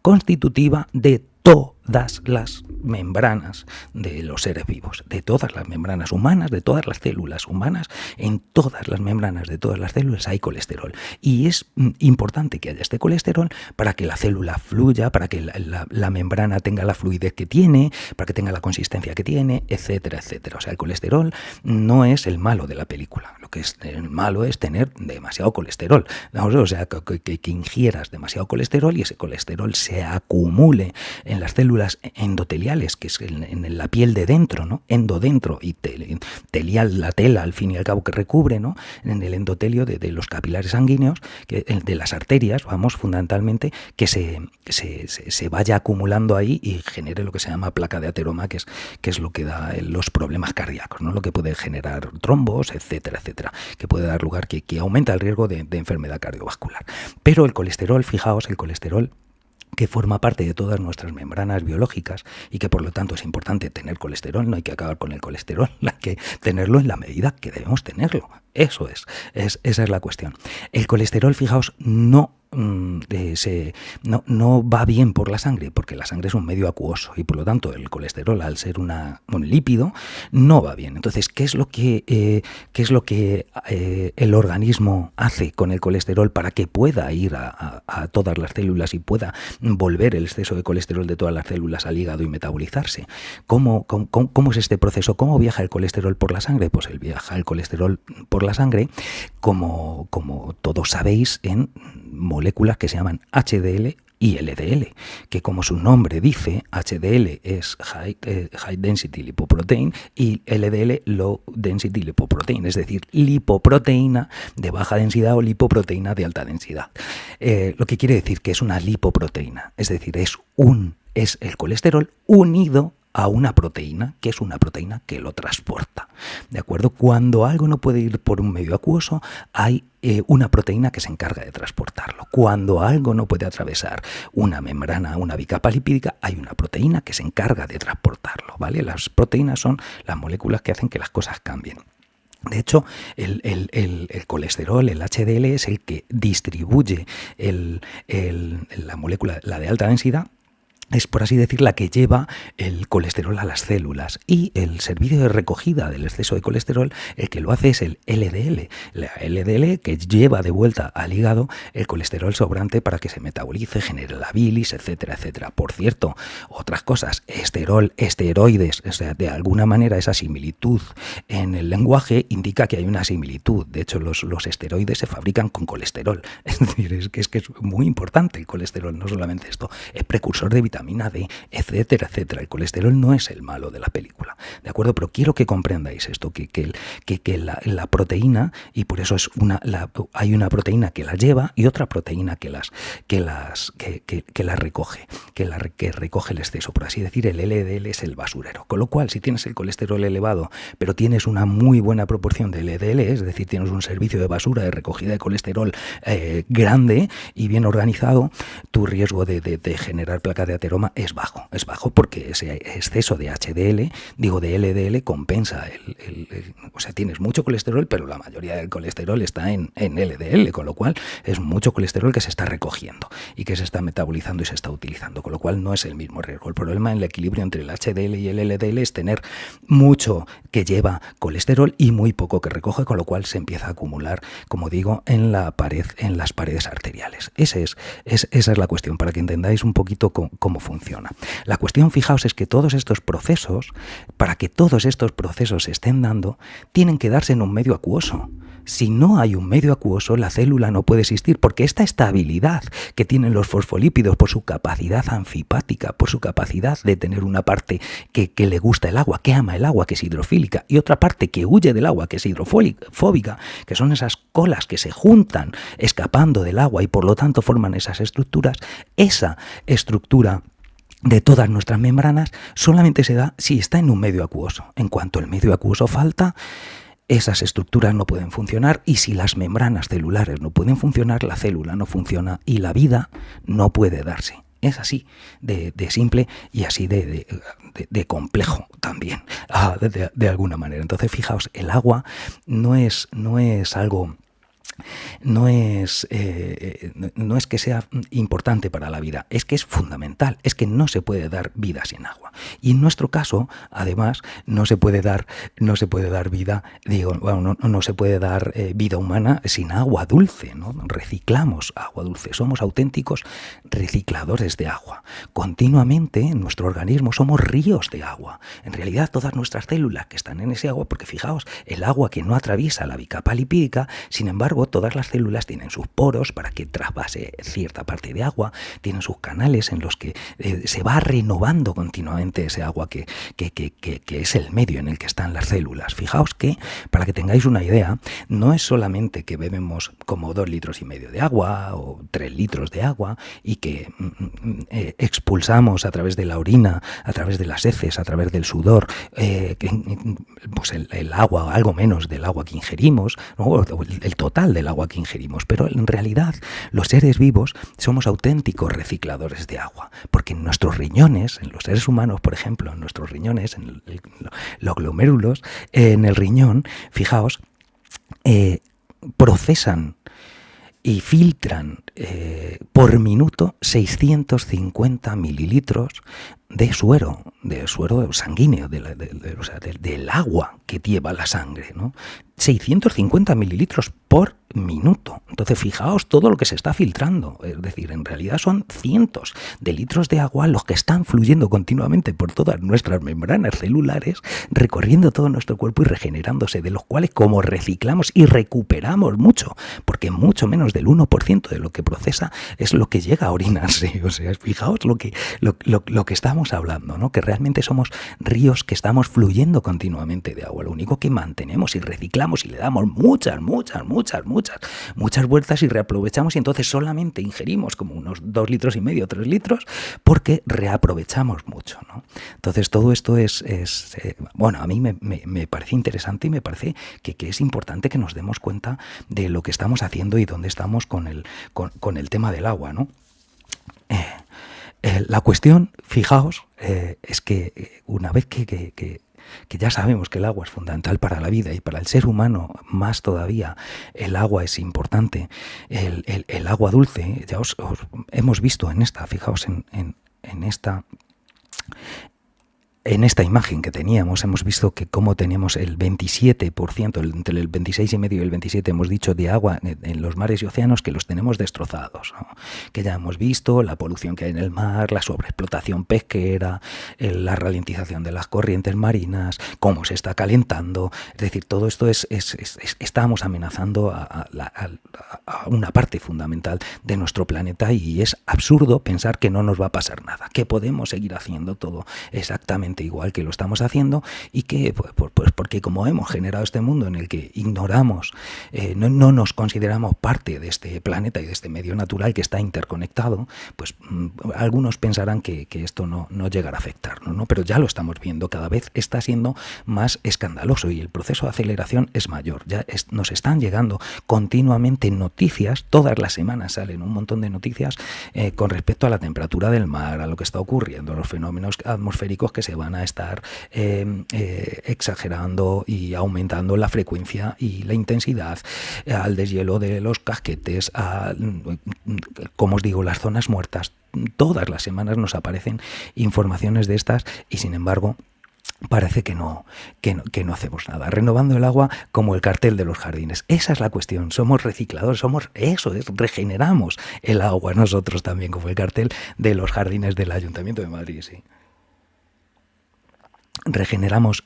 constitutiva de todas las membranas de los seres vivos, de todas las membranas humanas, de todas las células humanas. En todas las membranas de todas las células hay colesterol, y es importante que haya este colesterol para que la célula fluya, para que la membrana tenga la fluidez que tiene, para que tenga la consistencia que tiene, etcétera, etcétera. O sea, el colesterol no es el malo de la película. Lo que es el malo es tener demasiado colesterol. O sea, que ingieras demasiado colesterol y ese colesterol se acumule en las células endoteliales, que es en la piel de dentro, ¿no? Endodentro, y telial, la tela al fin y al cabo que recubre, ¿no? En el endotelio de los capilares sanguíneos, de las arterias, vamos, fundamentalmente, que se vaya acumulando ahí y genere lo que se llama placa de ateroma, que es lo que da los problemas cardíacos, ¿no? Lo que puede generar trombos, etcétera, etcétera, que puede dar lugar, que aumenta el riesgo de enfermedad cardiovascular. Pero el colesterol, fijaos, el colesterol, que forma parte de todas nuestras membranas biológicas, y que por lo tanto es importante tener colesterol, no hay que acabar con el colesterol, hay que tenerlo en la medida que debemos tenerlo. Eso esa es la cuestión. El colesterol, fijaos, no va bien por la sangre, porque la sangre es un medio acuoso, y por lo tanto el colesterol, al ser un lípido, no va bien. Entonces, ¿qué es lo que el organismo hace con el colesterol para que pueda ir a todas las células y pueda volver el exceso de colesterol de todas las células al hígado y metabolizarse? ¿Cómo es este proceso? ¿Cómo viaja el colesterol por la sangre? Pues viaja el colesterol por la sangre, como todos sabéis, en moléculas que se llaman HDL y LDL, que, como su nombre dice, HDL es High Density Lipoprotein y LDL Low Density Lipoprotein, es decir, lipoproteína de baja densidad o lipoproteína de alta densidad. Lo que quiere decir que es una lipoproteína, es decir, es el colesterol unido a una proteína, que es una proteína que lo transporta. ¿De acuerdo? Cuando algo no puede ir por un medio acuoso, hay una proteína que se encarga de transportarlo. Cuando algo no puede atravesar una membrana, una bicapa lipídica, hay una proteína que se encarga de transportarlo, ¿vale? Las proteínas son las moléculas que hacen que las cosas cambien. De hecho, el colesterol, el HDL, es el que distribuye la molécula, la de alta densidad, es, por así decir, la que lleva el colesterol a las células, y el servicio de recogida del exceso de colesterol, el que lo hace es el LDL. La LDL que lleva de vuelta al hígado el colesterol sobrante para que se metabolice, genere la bilis, etcétera, etcétera. Por cierto, otras cosas, esteroides, o sea, de alguna manera esa similitud en el lenguaje indica que hay una similitud. De hecho, los esteroides se fabrican con colesterol. Es decir, es que es muy importante el colesterol, no solamente esto, es precursor de vitamina D, etcétera, etcétera. El colesterol no es el malo de la película, ¿de acuerdo? Pero quiero que comprendáis esto, que la proteína, y por eso hay una proteína que las lleva y otra proteína que las recoge, que recoge el exceso, por así decir. El LDL es el basurero. Con lo cual, si tienes el colesterol elevado, pero tienes una muy buena proporción de LDL, es decir, tienes un servicio de basura, de recogida de colesterol grande y bien organizado, tu riesgo de generar placa de ateroma es bajo porque ese exceso de de LDL compensa o sea, tienes mucho colesterol, pero la mayoría del colesterol está en LDL, con lo cual es mucho colesterol que se está recogiendo y que se está metabolizando y se está utilizando, con lo cual no es el mismo riesgo. El problema en el equilibrio entre el HDL y el LDL es tener mucho que lleva colesterol y muy poco que recoge, con lo cual se empieza a acumular, como digo, en las paredes arteriales. Esa es la cuestión, para que entendáis un poquito cómo funciona. La cuestión, fijaos, es que todos estos procesos, para que todos estos procesos se estén dando, tienen que darse en un medio acuoso. Si no hay un medio acuoso, la célula no puede existir, porque esta estabilidad que tienen los fosfolípidos por su capacidad anfipática, por su capacidad de tener una parte que le gusta el agua, que ama el agua, que es hidrofílica, y otra parte que huye del agua, que es hidrofóbica, que son esas colas que se juntan escapando del agua y por lo tanto forman esas estructuras, esa estructura de todas nuestras membranas solamente se da si está en un medio acuoso. En cuanto el medio acuoso falta, esas estructuras no pueden funcionar, y si las membranas celulares no pueden funcionar, la célula no funciona y la vida no puede darse. Es así de simple y así de complejo también, de alguna manera. Entonces, fijaos, el agua no es algo... No es que sea importante para la vida, es que es fundamental, es que no se puede dar vida sin agua. Y en nuestro caso, además, no se puede dar vida, no se puede dar vida humana sin agua dulce, ¿no? Reciclamos agua dulce, somos auténticos recicladores de agua. Continuamente en nuestro organismo somos ríos de agua. En realidad, todas nuestras células que están en ese agua, porque fijaos, el agua que no atraviesa la bicapa lipídica, sin embargo, todas las células tienen sus poros para que trasvase cierta parte de agua, tienen sus canales en los que se va renovando continuamente ese agua que es el medio en el que están las células. Fijaos que, para que tengáis una idea, no es solamente que bebemos como 2,5 litros de agua o 3 litros de agua y que expulsamos a través de la orina, a través de las heces, a través del sudor, pues el agua, algo menos del agua que ingerimos, ¿no? El total del agua que ingerimos, pero en realidad los seres vivos somos auténticos recicladores de agua, porque en nuestros riñones, en los seres humanos, por ejemplo, en nuestros riñones, en los glomérulos, en el riñón, fijaos, procesan y filtran por minuto 650 mililitros de suero sanguíneo, del agua que lleva la sangre, ¿no? 650 mililitros por minuto. Entonces, fijaos todo lo que se está filtrando. Es decir, en realidad son cientos de litros de agua los que están fluyendo continuamente por todas nuestras membranas celulares, recorriendo todo nuestro cuerpo y regenerándose, de los cuales, como reciclamos y recuperamos mucho, porque mucho menos del 1% de lo que procesa es lo que llega a orinarse. O sea, fijaos lo que estamos hablando, ¿no? Que realmente somos ríos que estamos fluyendo continuamente de agua. Lo único que mantenemos y reciclamos y le damos muchas vueltas y reaprovechamos, y entonces solamente ingerimos como unos 2,5 litros, 3 litros, porque reaprovechamos mucho, ¿no? Entonces todo esto es bueno, a mí me parece interesante y me parece que es importante que nos demos cuenta de lo que estamos haciendo y dónde estamos con el tema del agua, ¿no? La cuestión, fijaos, es que una vez que ya sabemos que el agua es fundamental para la vida y para el ser humano más todavía, el agua es importante, el agua dulce, ya os hemos visto en esta, fijaos en en esta imagen que teníamos, hemos visto que como teníamos el 27%, entre el 26,5 y el 27, hemos dicho, de agua en los mares y océanos, que los tenemos destrozados, ¿no? Que ya hemos visto la polución que hay en el mar, la sobreexplotación pesquera, la ralentización de las corrientes marinas, cómo se está calentando. Es decir, todo esto estamos amenazando a una parte fundamental de nuestro planeta, y es absurdo pensar que no nos va a pasar nada, que podemos seguir haciendo todo exactamente igual que lo estamos haciendo, y que pues porque como hemos generado este mundo en el que ignoramos, no nos consideramos parte de este planeta y de este medio natural que está interconectado, pues algunos pensarán que esto no llegará a afectarnos, ¿no? Pero ya lo estamos viendo, cada vez está siendo más escandaloso y el proceso de aceleración es mayor. Nos están llegando continuamente noticias, todas las semanas salen un montón de noticias con respecto a la temperatura del mar, a lo que está ocurriendo, a los fenómenos atmosféricos que se van a estar exagerando y aumentando la frecuencia y la intensidad, al deshielo de los casquetes, como os digo, las zonas muertas. Todas las semanas nos aparecen informaciones de estas, y sin embargo parece que no hacemos nada. Renovando el agua como el cartel de los jardines. Esa es la cuestión. Somos recicladores, regeneramos el agua nosotros también, como el cartel de los jardines del Ayuntamiento de Madrid, sí. Regeneramos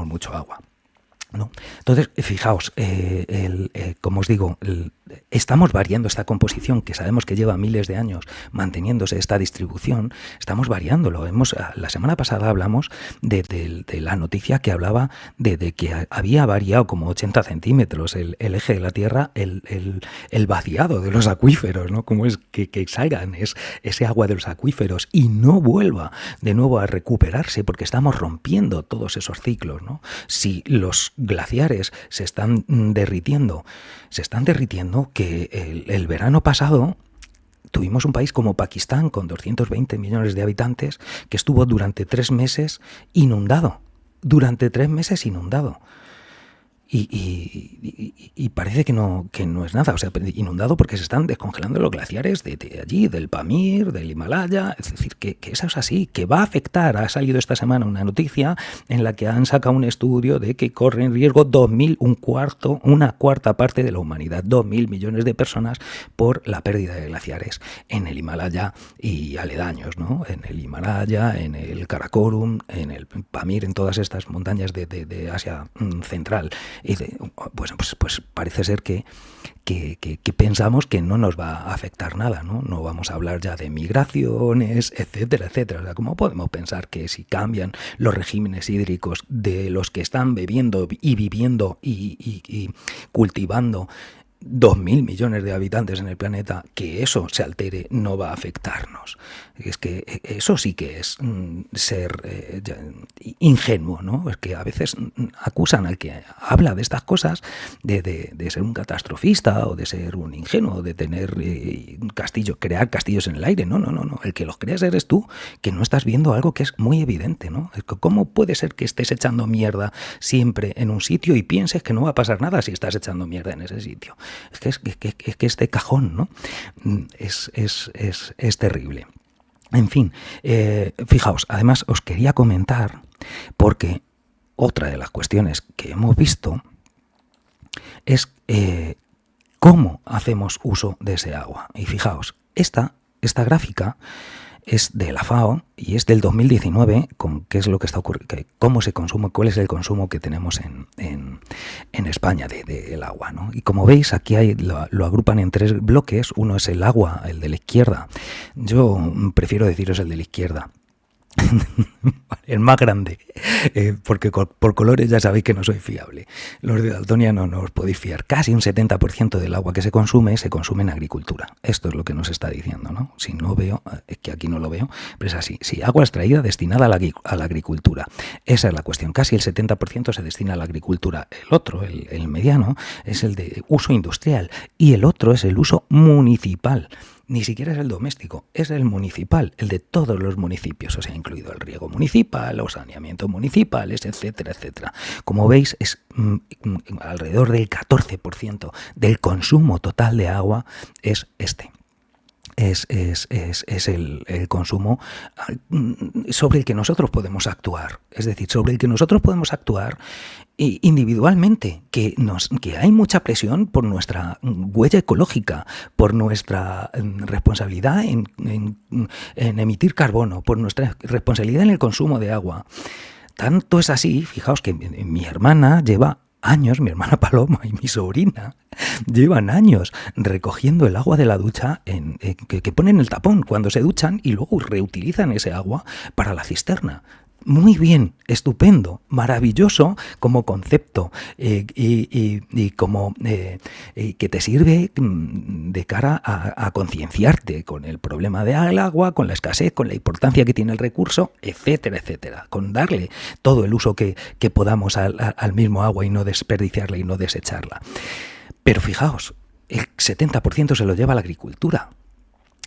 mucho agua, ¿no? Entonces, fijaos, como os digo, estamos variando esta composición que sabemos que lleva miles de años manteniéndose, esta distribución, estamos variándolo. La semana pasada hablamos de la noticia que hablaba de que había variado como 80 centímetros el eje de la Tierra, el vaciado de los acuíferos, ¿no? Cómo es que salgan ese agua de los acuíferos y no vuelva de nuevo a recuperarse, porque estamos rompiendo todos esos ciclos, ¿no? Si los glaciares se están derritiendo, que el verano pasado tuvimos un país como Pakistán, con 220 millones de habitantes, que estuvo durante 3 meses inundado. Y parece que no es nada, o sea, inundado porque se están descongelando los glaciares de allí, del Pamir, del Himalaya. Es decir, que eso es así, que va a afectar. Ha salido esta semana una noticia en la que han sacado un estudio de que corre en riesgo una cuarta parte de la humanidad, 2.000 millones de personas, por la pérdida de glaciares en el Himalaya y aledaños, ¿no? En el Himalaya, en el Karakorum, en el Pamir, en todas estas montañas de Asia Central. Y pues parece ser que pensamos que no nos va a afectar nada, ¿no? No vamos a hablar ya de migraciones, etcétera, etcétera. O sea, ¿cómo podemos pensar que si cambian los regímenes hídricos de los que están bebiendo y viviendo y cultivando 2.000 millones de habitantes en el planeta, que eso se altere no va a afectarnos? Es que eso sí que es ser ingenuo, ¿no? Es que a veces acusan al que habla de estas cosas de ser un catastrofista o de ser un ingenuo, de tener crear castillos en el aire. No. El que los creas eres tú, que no estás viendo algo que es muy evidente, ¿no? ¿Cómo puede ser que estés echando mierda siempre en un sitio y pienses que no va a pasar nada si estás echando mierda en ese sitio? Es que es de cajón, ¿no? Es terrible. En fin, fijaos, además os quería comentar, porque otra de las cuestiones que hemos visto es cómo hacemos uso de ese agua. Y fijaos, esta gráfica es de la FAO y es del 2019, con qué es lo que está ocurriendo, cómo se consume, cuál es el consumo que tenemos en España del agua, ¿no? Y como veis, aquí lo agrupan en 3 bloques. Uno es el agua, el de la izquierda. Yo prefiero deciros el de la izquierda. El más grande, porque por colores ya sabéis que no soy fiable. Los de Daltonia no os podéis fiar. Casi un 70% del agua que se consume en agricultura. Esto es lo que nos está diciendo, ¿no? Si no veo, es que aquí no lo veo, pero es así. Si agua extraída destinada a la agricultura. Esa es la cuestión. Casi el 70% se destina a la agricultura. El otro, el mediano, es el de uso industrial, y el otro es el uso municipal. Ni siquiera es el doméstico, es el municipal, el de todos los municipios, o sea, incluido el riego municipal, los saneamientos municipales, etcétera, etcétera. Como veis, es alrededor del 14% del consumo total de agua es este. es el consumo sobre el que nosotros podemos actuar. Es decir, sobre el que nosotros podemos actuar individualmente, que hay mucha presión por nuestra huella ecológica, por nuestra responsabilidad en emitir carbono, por nuestra responsabilidad en el consumo de agua. Tanto es así, fijaos que mi hermana lleva años, mi hermana Paloma y mi sobrina llevan años recogiendo el agua de la ducha que ponen el tapón cuando se duchan y luego reutilizan ese agua para la cisterna. Muy bien, estupendo, maravilloso como concepto y como que te sirve de cara a concienciarte con el problema del agua, con la escasez, con la importancia que tiene el recurso, etcétera, etcétera, con darle todo el uso que podamos al mismo agua y no desperdiciarla y no desecharla. Pero fijaos, el 70% se lo lleva la agricultura.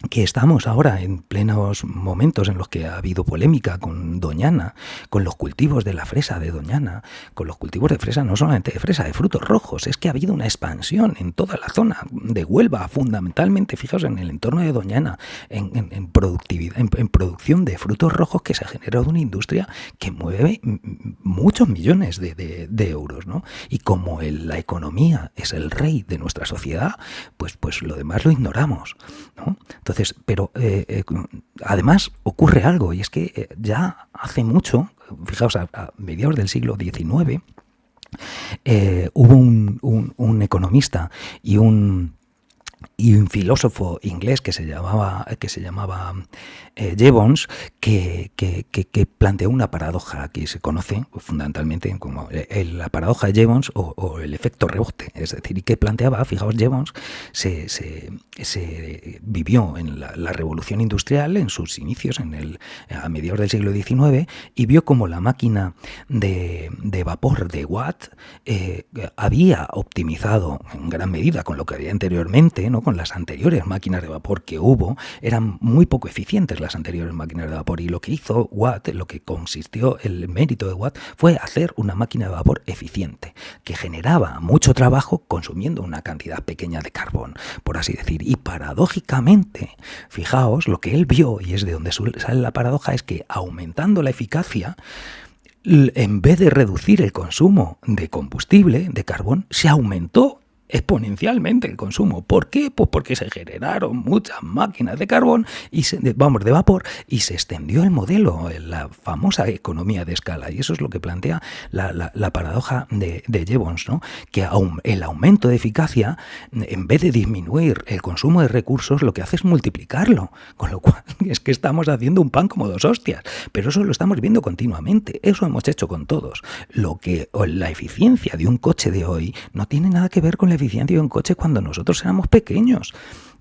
Que estamos ahora en plenos momentos en los que ha habido polémica con Doñana, con los cultivos de la fresa de Doñana, con los cultivos de fresa, no solamente de fresa, de frutos rojos. Es que ha habido una expansión en toda la zona de Huelva, fundamentalmente, fijaos, en el entorno de Doñana, en productividad, en producción de frutos rojos, que se ha generado una industria que mueve muchos millones de euros, ¿no? Y como la economía es el rey de nuestra sociedad, pues lo demás lo ignoramos, ¿no? Entonces, pero además ocurre algo, y es que ya hace mucho, fijaos, a mediados del siglo XIX, hubo un economista y un filósofo inglés que se llamaba Jevons, que planteó una paradoja que se conoce fundamentalmente como la paradoja de Jevons o el efecto rebote. Es decir, y que planteaba, fijaos, Jevons se vivió en la revolución industrial en sus inicios, a mediados del siglo XIX, y vio como la máquina de vapor de Watt había optimizado en gran medida con lo que había anteriormente, ¿no? Con las anteriores máquinas de vapor que hubo, eran muy poco eficientes las anteriores máquinas de vapor, y lo que hizo Watt, lo que consistió el mérito de Watt, fue hacer una máquina de vapor eficiente, que generaba mucho trabajo consumiendo una cantidad pequeña de carbón, por así decir. Y paradójicamente, fijaos, lo que él vio, y es de donde sale la paradoja, es que aumentando la eficacia, en vez de reducir el consumo de combustible, de carbón, se aumentó exponencialmente el consumo. ¿Por qué? Pues porque se generaron muchas máquinas de carbón de vapor, y se extendió el modelo, la famosa economía de escala. Y eso es lo que plantea la paradoja de Jevons, ¿no? Que el aumento de eficacia, en vez de disminuir el consumo de recursos, lo que hace es multiplicarlo. Con lo cual es que estamos haciendo un pan como dos hostias. Pero eso lo estamos viendo continuamente. Eso hemos hecho con todos. La eficiencia de un coche de hoy no tiene nada que ver con la eficiencia de un coche cuando nosotros éramos pequeños,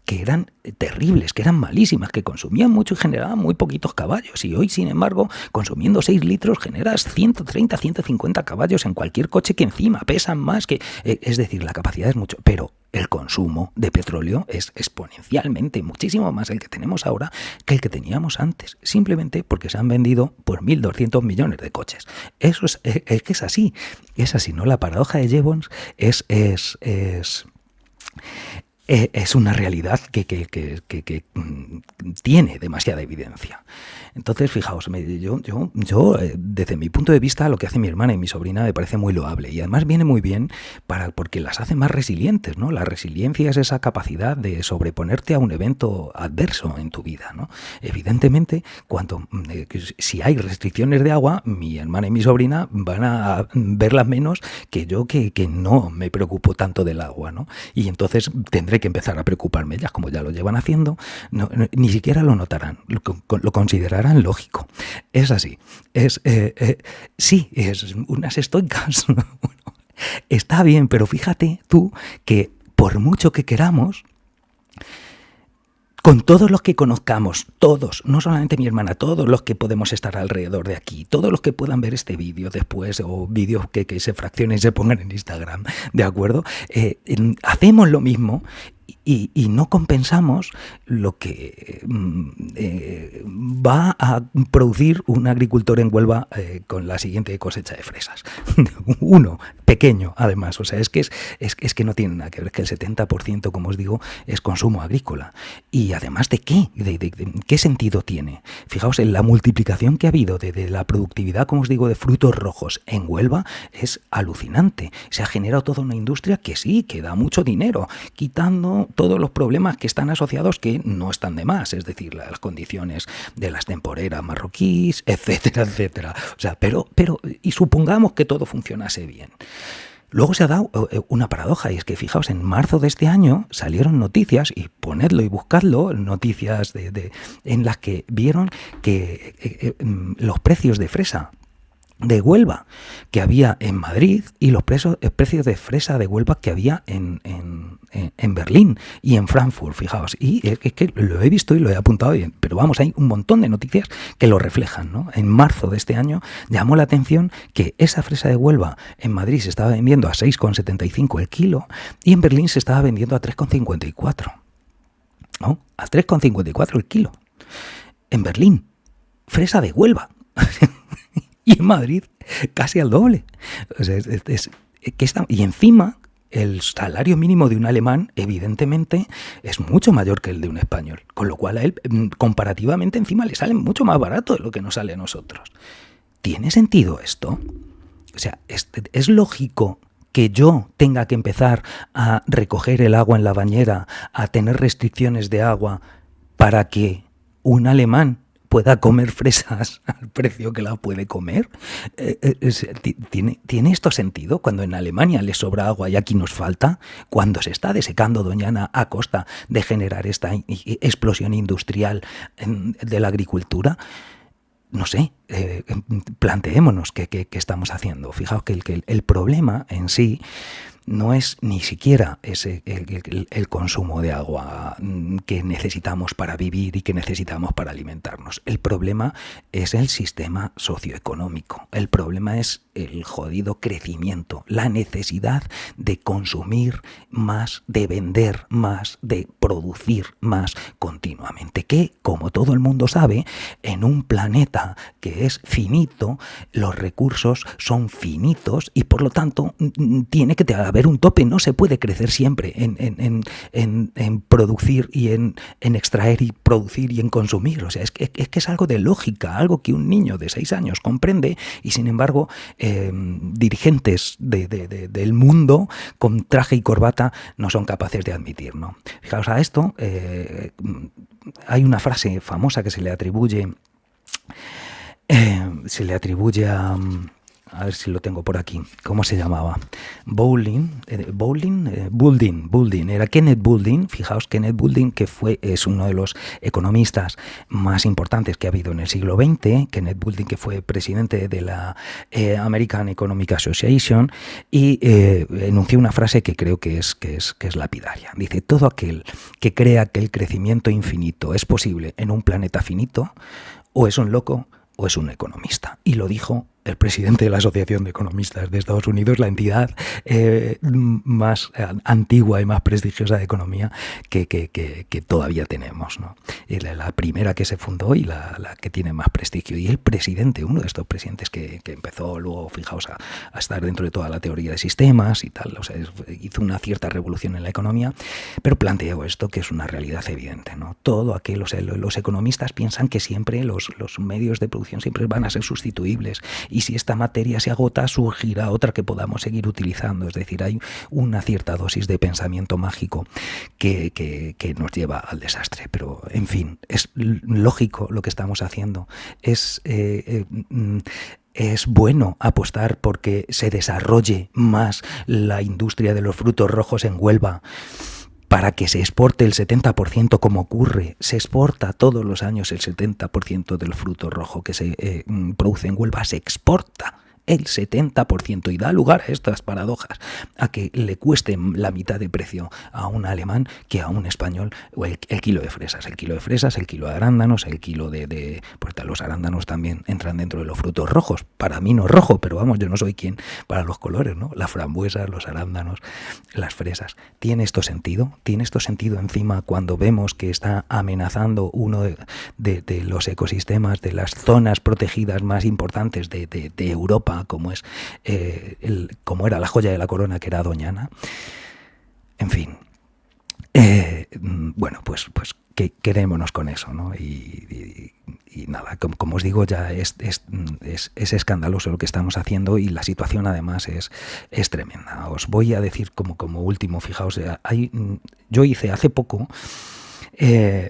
que eran terribles, que eran malísimas, que consumían mucho y generaban muy poquitos caballos. Y hoy, sin embargo, consumiendo 6 litros generas 130, 150 caballos en cualquier coche, que encima pesan más, es decir, la capacidad es mucho, pero el consumo de petróleo es exponencialmente muchísimo más el que tenemos ahora que el que teníamos antes, simplemente porque se han vendido por 1.200 millones de coches. Eso es que es así, ¿no? La paradoja de Jevons es una realidad que tiene demasiada evidencia. Entonces, fijaos, yo desde mi punto de vista, lo que hace mi hermana y mi sobrina me parece muy loable, y además viene muy bien porque las hace más resilientes, ¿no? La resiliencia es esa capacidad de sobreponerte a un evento adverso en tu vida, ¿no? Evidentemente, si hay restricciones de agua, mi hermana y mi sobrina van a verlas menos que yo, que no me preocupo tanto del agua, ¿no? Y entonces tendré que empezar a preocuparme ellas, como ya lo llevan haciendo, ni siquiera lo notarán, lo considerarán lógico. Es así. Sí, es unas estoicas. Bueno, está bien, pero fíjate tú que por mucho que queramos, con todos los que conozcamos, todos, no solamente mi hermana, todos los que podemos estar alrededor de aquí, todos los que puedan ver este vídeo después, o vídeos que se fraccionen y se pongan en Instagram, ¿de acuerdo? Hacemos lo mismo, y no compensamos lo que va a producir un agricultor en Huelva con la siguiente cosecha de fresas. Uno, pequeño, además. O sea, es que no tiene nada que ver, que el 70%, como os digo, es consumo agrícola. Y además, ¿de qué? ¿De qué sentido tiene? Fijaos, en la multiplicación que ha habido de la productividad, como os digo, de frutos rojos en Huelva es alucinante. Se ha generado toda una industria que sí, que da mucho dinero, quitando todos los problemas que están asociados, que no están de más, es decir, las condiciones de las temporeras marroquíes, etcétera, etcétera. O sea, pero y supongamos que todo funcionase bien. Luego se ha dado una paradoja, y es que, fijaos, en marzo de este año salieron noticias, y ponedlo y buscadlo, noticias en las que vieron que los precios de fresa de Huelva que había en Madrid y los precios de fresa de Huelva que había en Berlín y en Frankfurt, fijaos. Y es que lo he visto y lo he apuntado bien, pero vamos, hay un montón de noticias que lo reflejan, ¿no? En marzo de este año llamó la atención que esa fresa de Huelva en Madrid se estaba vendiendo a 6,75 el kilo y en Berlín se estaba vendiendo a 3,54, ¿no? A 3,54 el kilo. En Berlín, fresa de Huelva. Y en Madrid casi al doble. O sea, y encima el salario mínimo de un alemán evidentemente es mucho mayor que el de un español, con lo cual a él comparativamente encima le sale mucho más barato de lo que nos sale a nosotros. ¿Tiene sentido esto? O sea, ¿es lógico que yo tenga que empezar a recoger el agua en la bañera, a tener restricciones de agua para que un alemán pueda comer fresas al precio que la puede comer? ¿Tiene esto sentido cuando en Alemania les sobra agua y aquí nos falta? Cuando se está desecando Doñana a costa de generar esta explosión industrial de la agricultura. No sé, planteémonos qué estamos haciendo. Fijaos que el problema en sí no es ni siquiera el consumo de agua que necesitamos para vivir y que necesitamos para alimentarnos. El problema es el sistema socioeconómico. El problema es el jodido crecimiento, la necesidad de consumir más, de vender más, de producir más continuamente. Que, como todo el mundo sabe, en un planeta que es finito, los recursos son finitos y por lo tanto tiene que haber un tope. No se puede crecer siempre en producir y en extraer y producir y en consumir. O sea, es que es algo de lógica, algo que un niño de 6 años comprende, y sin embargo dirigentes del mundo con traje y corbata no son capaces de admitir, ¿no? Fijaos a esto, hay una frase famosa que se le atribuye a ver si lo tengo por aquí. ¿Cómo se llamaba? Boulding. Era Kenneth Boulding. Fijaos, Kenneth Boulding, que es uno de los economistas más importantes que ha habido en el siglo XX. Kenneth Boulding, que fue presidente de la American Economic Association, y enunció una frase que creo que es lapidaria. Dice: todo aquel que crea que el crecimiento infinito es posible en un planeta finito, o es un loco o es un economista. Y lo dijo el presidente de la Asociación de Economistas de Estados Unidos, la entidad más antigua y más prestigiosa de economía que todavía tenemos, ¿no? La primera que se fundó y la que tiene más prestigio. Y el presidente, uno de estos presidentes que empezó luego, fijaos, a estar dentro de toda la teoría de sistemas y tal, o sea, hizo una cierta revolución en la economía, pero planteó esto, que es una realidad evidente, ¿no? Todo aquel, o sea, los economistas piensan que siempre los medios de producción siempre van a ser sustituibles, y si esta materia se agota, surgirá otra que podamos seguir utilizando. Es decir, hay una cierta dosis de pensamiento mágico que nos lleva al desastre. Pero, en fin, es lógico lo que estamos haciendo. Es bueno apostar porque se desarrolle más la industria de los frutos rojos en Huelva, para que se exporte el 70%, como ocurre. Se exporta todos los años el 70% del fruto rojo que se produce en Huelva, se exporta el 70%, y da lugar a estas paradojas, a que le cueste la mitad de precio a un alemán que a un español o el kilo de fresas. El kilo de fresas, el kilo de arándanos, el kilo pues los arándanos también entran dentro de los frutos rojos. Para mí no es rojo, pero vamos, yo no soy quien para los colores, ¿no? Las frambuesas, los arándanos, las fresas. ¿Tiene esto sentido? ¿Tiene esto sentido encima cuando vemos que está amenazando uno de los ecosistemas, de las zonas protegidas más importantes de Europa, como es como era la joya de la corona, que era Doñana? En fin. Bueno, pues quedémonos con eso, ¿no? Y nada, como os digo, ya es escandaloso lo que estamos haciendo, y la situación además es tremenda. Os voy a decir como último, fijaos, yo hice hace poco,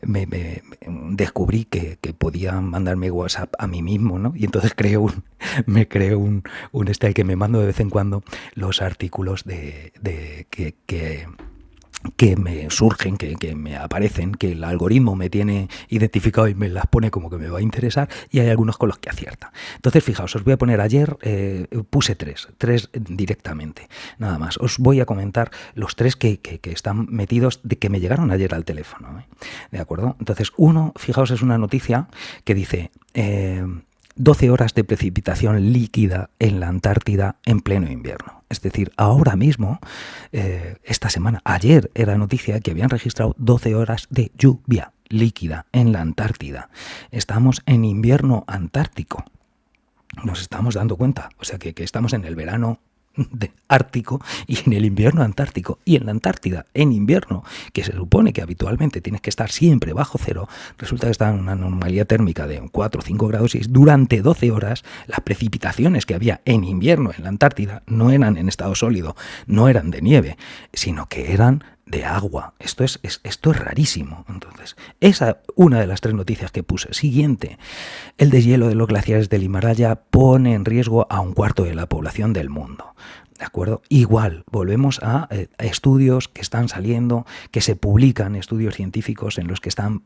me descubrí que podía mandarme WhatsApp a mí mismo, ¿no? Y entonces me creo un al que me mando de vez en cuando los artículos que me surgen, que me aparecen, que el algoritmo me tiene identificado y me las pone como que me va a interesar, y hay algunos con los que acierta. Entonces, fijaos, os voy a poner ayer, puse tres directamente, nada más. Os voy a comentar los tres que están metidos, que me llegaron ayer al teléfono, ¿eh? ¿De acuerdo? Entonces, uno, fijaos, es una noticia que dice... 12 horas de precipitación líquida en la Antártida en pleno invierno. Es decir, ahora mismo, esta semana, ayer era noticia que habían registrado 12 horas de lluvia líquida en la Antártida. Estamos en invierno antártico. Nos estamos dando cuenta. O sea, que estamos en el verano ártico y en el invierno antártico, y en la Antártida en invierno, que se supone que habitualmente tienes que estar siempre bajo cero, resulta que está en una normalidad térmica de 4 o 5 grados, y durante 12 horas las precipitaciones que había en invierno en la Antártida no eran en estado sólido, no eran de nieve, sino que eran de agua. Esto es rarísimo. Entonces, esa una de las tres noticias que puse. Siguiente, el deshielo de los glaciares del Himalaya pone en riesgo a 1/4 de la población del mundo. ¿De acuerdo? Igual, volvemos a estudios que están saliendo, que se publican, estudios científicos en los que están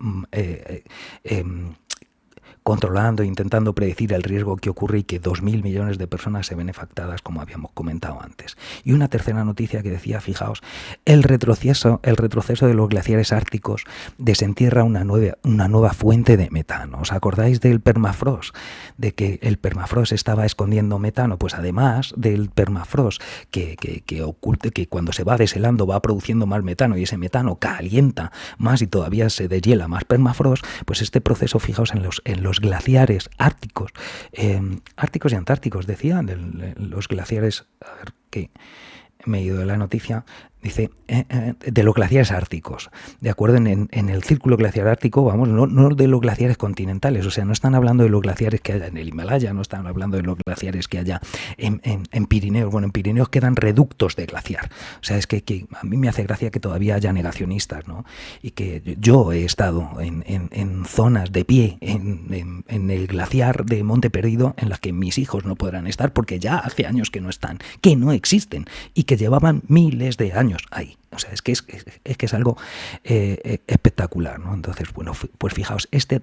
controlando, intentando predecir el riesgo que ocurre, y que 2.000 millones de personas se ven afectadas, como habíamos comentado antes. Y una tercera noticia que decía, fijaos, el retroceso de los glaciares árticos desentierra una nueva fuente de metano. ¿Os acordáis del permafrost? De que el permafrost estaba escondiendo metano. Pues además del permafrost que oculte, que cuando se va deshelando va produciendo más metano, y ese metano calienta más y todavía se deshiela más permafrost, pues este proceso, fijaos, en los glaciares árticos y antárticos, decían, los glaciares, a ver, que me he ido de la noticia, dice, de los glaciares árticos, ¿de acuerdo? En el círculo glaciar ártico, vamos, no de los glaciares continentales, o sea, no están hablando de los glaciares que haya en el Himalaya, no están hablando de los glaciares que haya en Pirineos. Bueno, en Pirineos quedan reductos de glaciar. O sea, es que a mí me hace gracia que todavía haya negacionistas, ¿no? Y que yo he estado en zonas de pie, en el glaciar de Monte Perdido, en las que mis hijos no podrán estar porque ya hace años que no están, que no existen, y que llevaban miles de años ahí. O sea, es que es algo espectacular, ¿no? Entonces, bueno, pues fijaos, este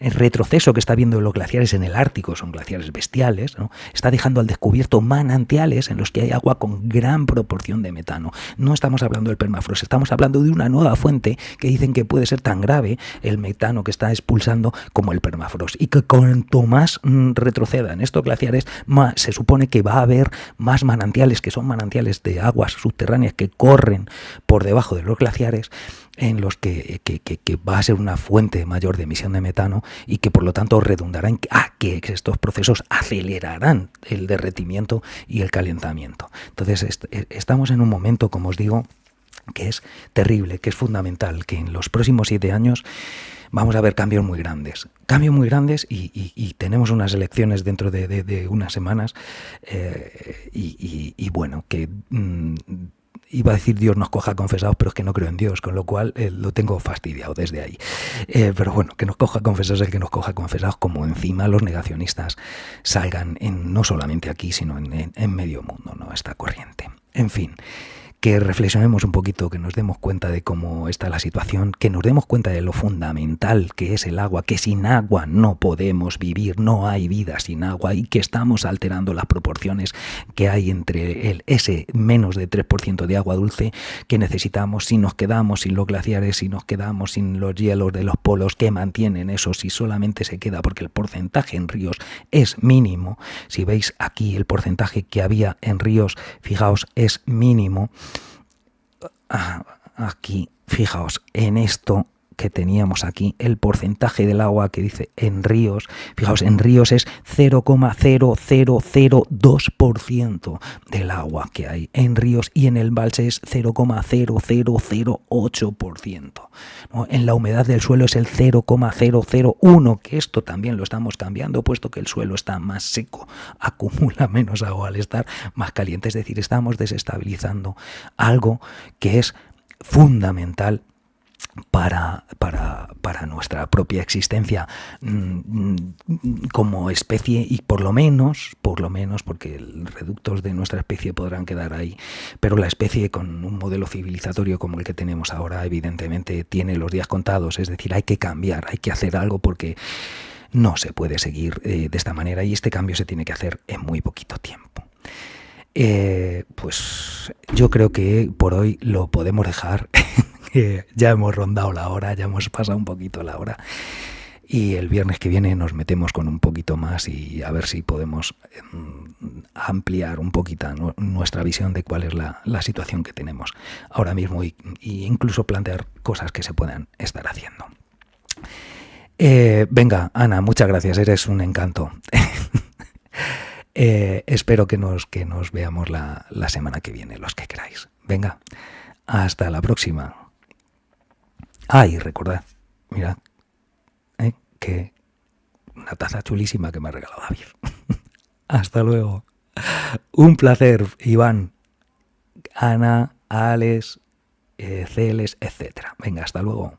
retroceso que está habiendo en los glaciares en el Ártico, son glaciares bestiales, ¿no? Está dejando al descubierto manantiales en los que hay agua con gran proporción de metano. No estamos hablando del permafrost, estamos hablando de una nueva fuente que dicen que puede ser tan grave el metano que está expulsando como el permafrost, y que cuanto más retroceda en estos glaciares, más se supone que va a haber más manantiales, que son manantiales de aguas subterráneas que corren por debajo de los glaciares, en los que va a ser una fuente mayor de emisión de metano, y que por lo tanto redundará en que estos procesos acelerarán el derretimiento y el calentamiento. Entonces estamos en un momento, como os digo, que es terrible, que es fundamental, que en los próximos 7 años vamos a ver cambios muy grandes, y tenemos unas elecciones dentro de unas semanas, y bueno, que iba a decir Dios nos coja confesados, pero es que no creo en Dios, con lo cual lo tengo fastidiado desde ahí. Pero bueno, que nos coja confesados el que nos coja confesados, como encima los negacionistas salgan no solamente aquí, sino en medio mundo, ¿no? Esta corriente. En fin, que reflexionemos un poquito, que nos demos cuenta de cómo está la situación, que nos demos cuenta de lo fundamental que es el agua, que sin agua no podemos vivir, no hay vida sin agua, y que estamos alterando las proporciones que hay entre ese menos de 3% de agua dulce que necesitamos si nos quedamos sin los glaciares, si nos quedamos sin los hielos de los polos que mantienen eso, si solamente se queda porque el porcentaje en ríos es mínimo. Si veis aquí el porcentaje que había en ríos, fijaos, es mínimo. Aquí, fijaos, en esto que teníamos aquí, el porcentaje del agua que dice en ríos, fijaos, en ríos es 0,0002% del agua que hay en ríos, y en el embalse es 0,0008%, ¿no? En la humedad del suelo es el 0,001, que esto también lo estamos cambiando, puesto que el suelo está más seco, acumula menos agua al estar más caliente, es decir, estamos desestabilizando algo que es fundamental para nuestra propia existencia como especie, y por lo menos, porque los reductos de nuestra especie podrán quedar ahí, pero la especie con un modelo civilizatorio como el que tenemos ahora evidentemente tiene los días contados, es decir, hay que cambiar, hay que hacer algo, porque no se puede seguir de esta manera, y este cambio se tiene que hacer en muy poquito tiempo. Pues yo creo que por hoy lo podemos dejar. Ya hemos rondado la hora, ya hemos pasado un poquito la hora, y el viernes que viene nos metemos con un poquito más y a ver si podemos ampliar un poquito nuestra visión de cuál es la situación que tenemos ahora mismo, y incluso plantear cosas que se puedan estar haciendo. Venga, Ana, muchas gracias, eres un encanto. Espero que nos veamos la semana que viene, los que queráis. Venga, hasta la próxima. Y recordad, mirad, que una taza chulísima que me ha regalado David. Hasta luego. Un placer, Iván, Ana, Alex, Celes, etc. Venga, hasta luego.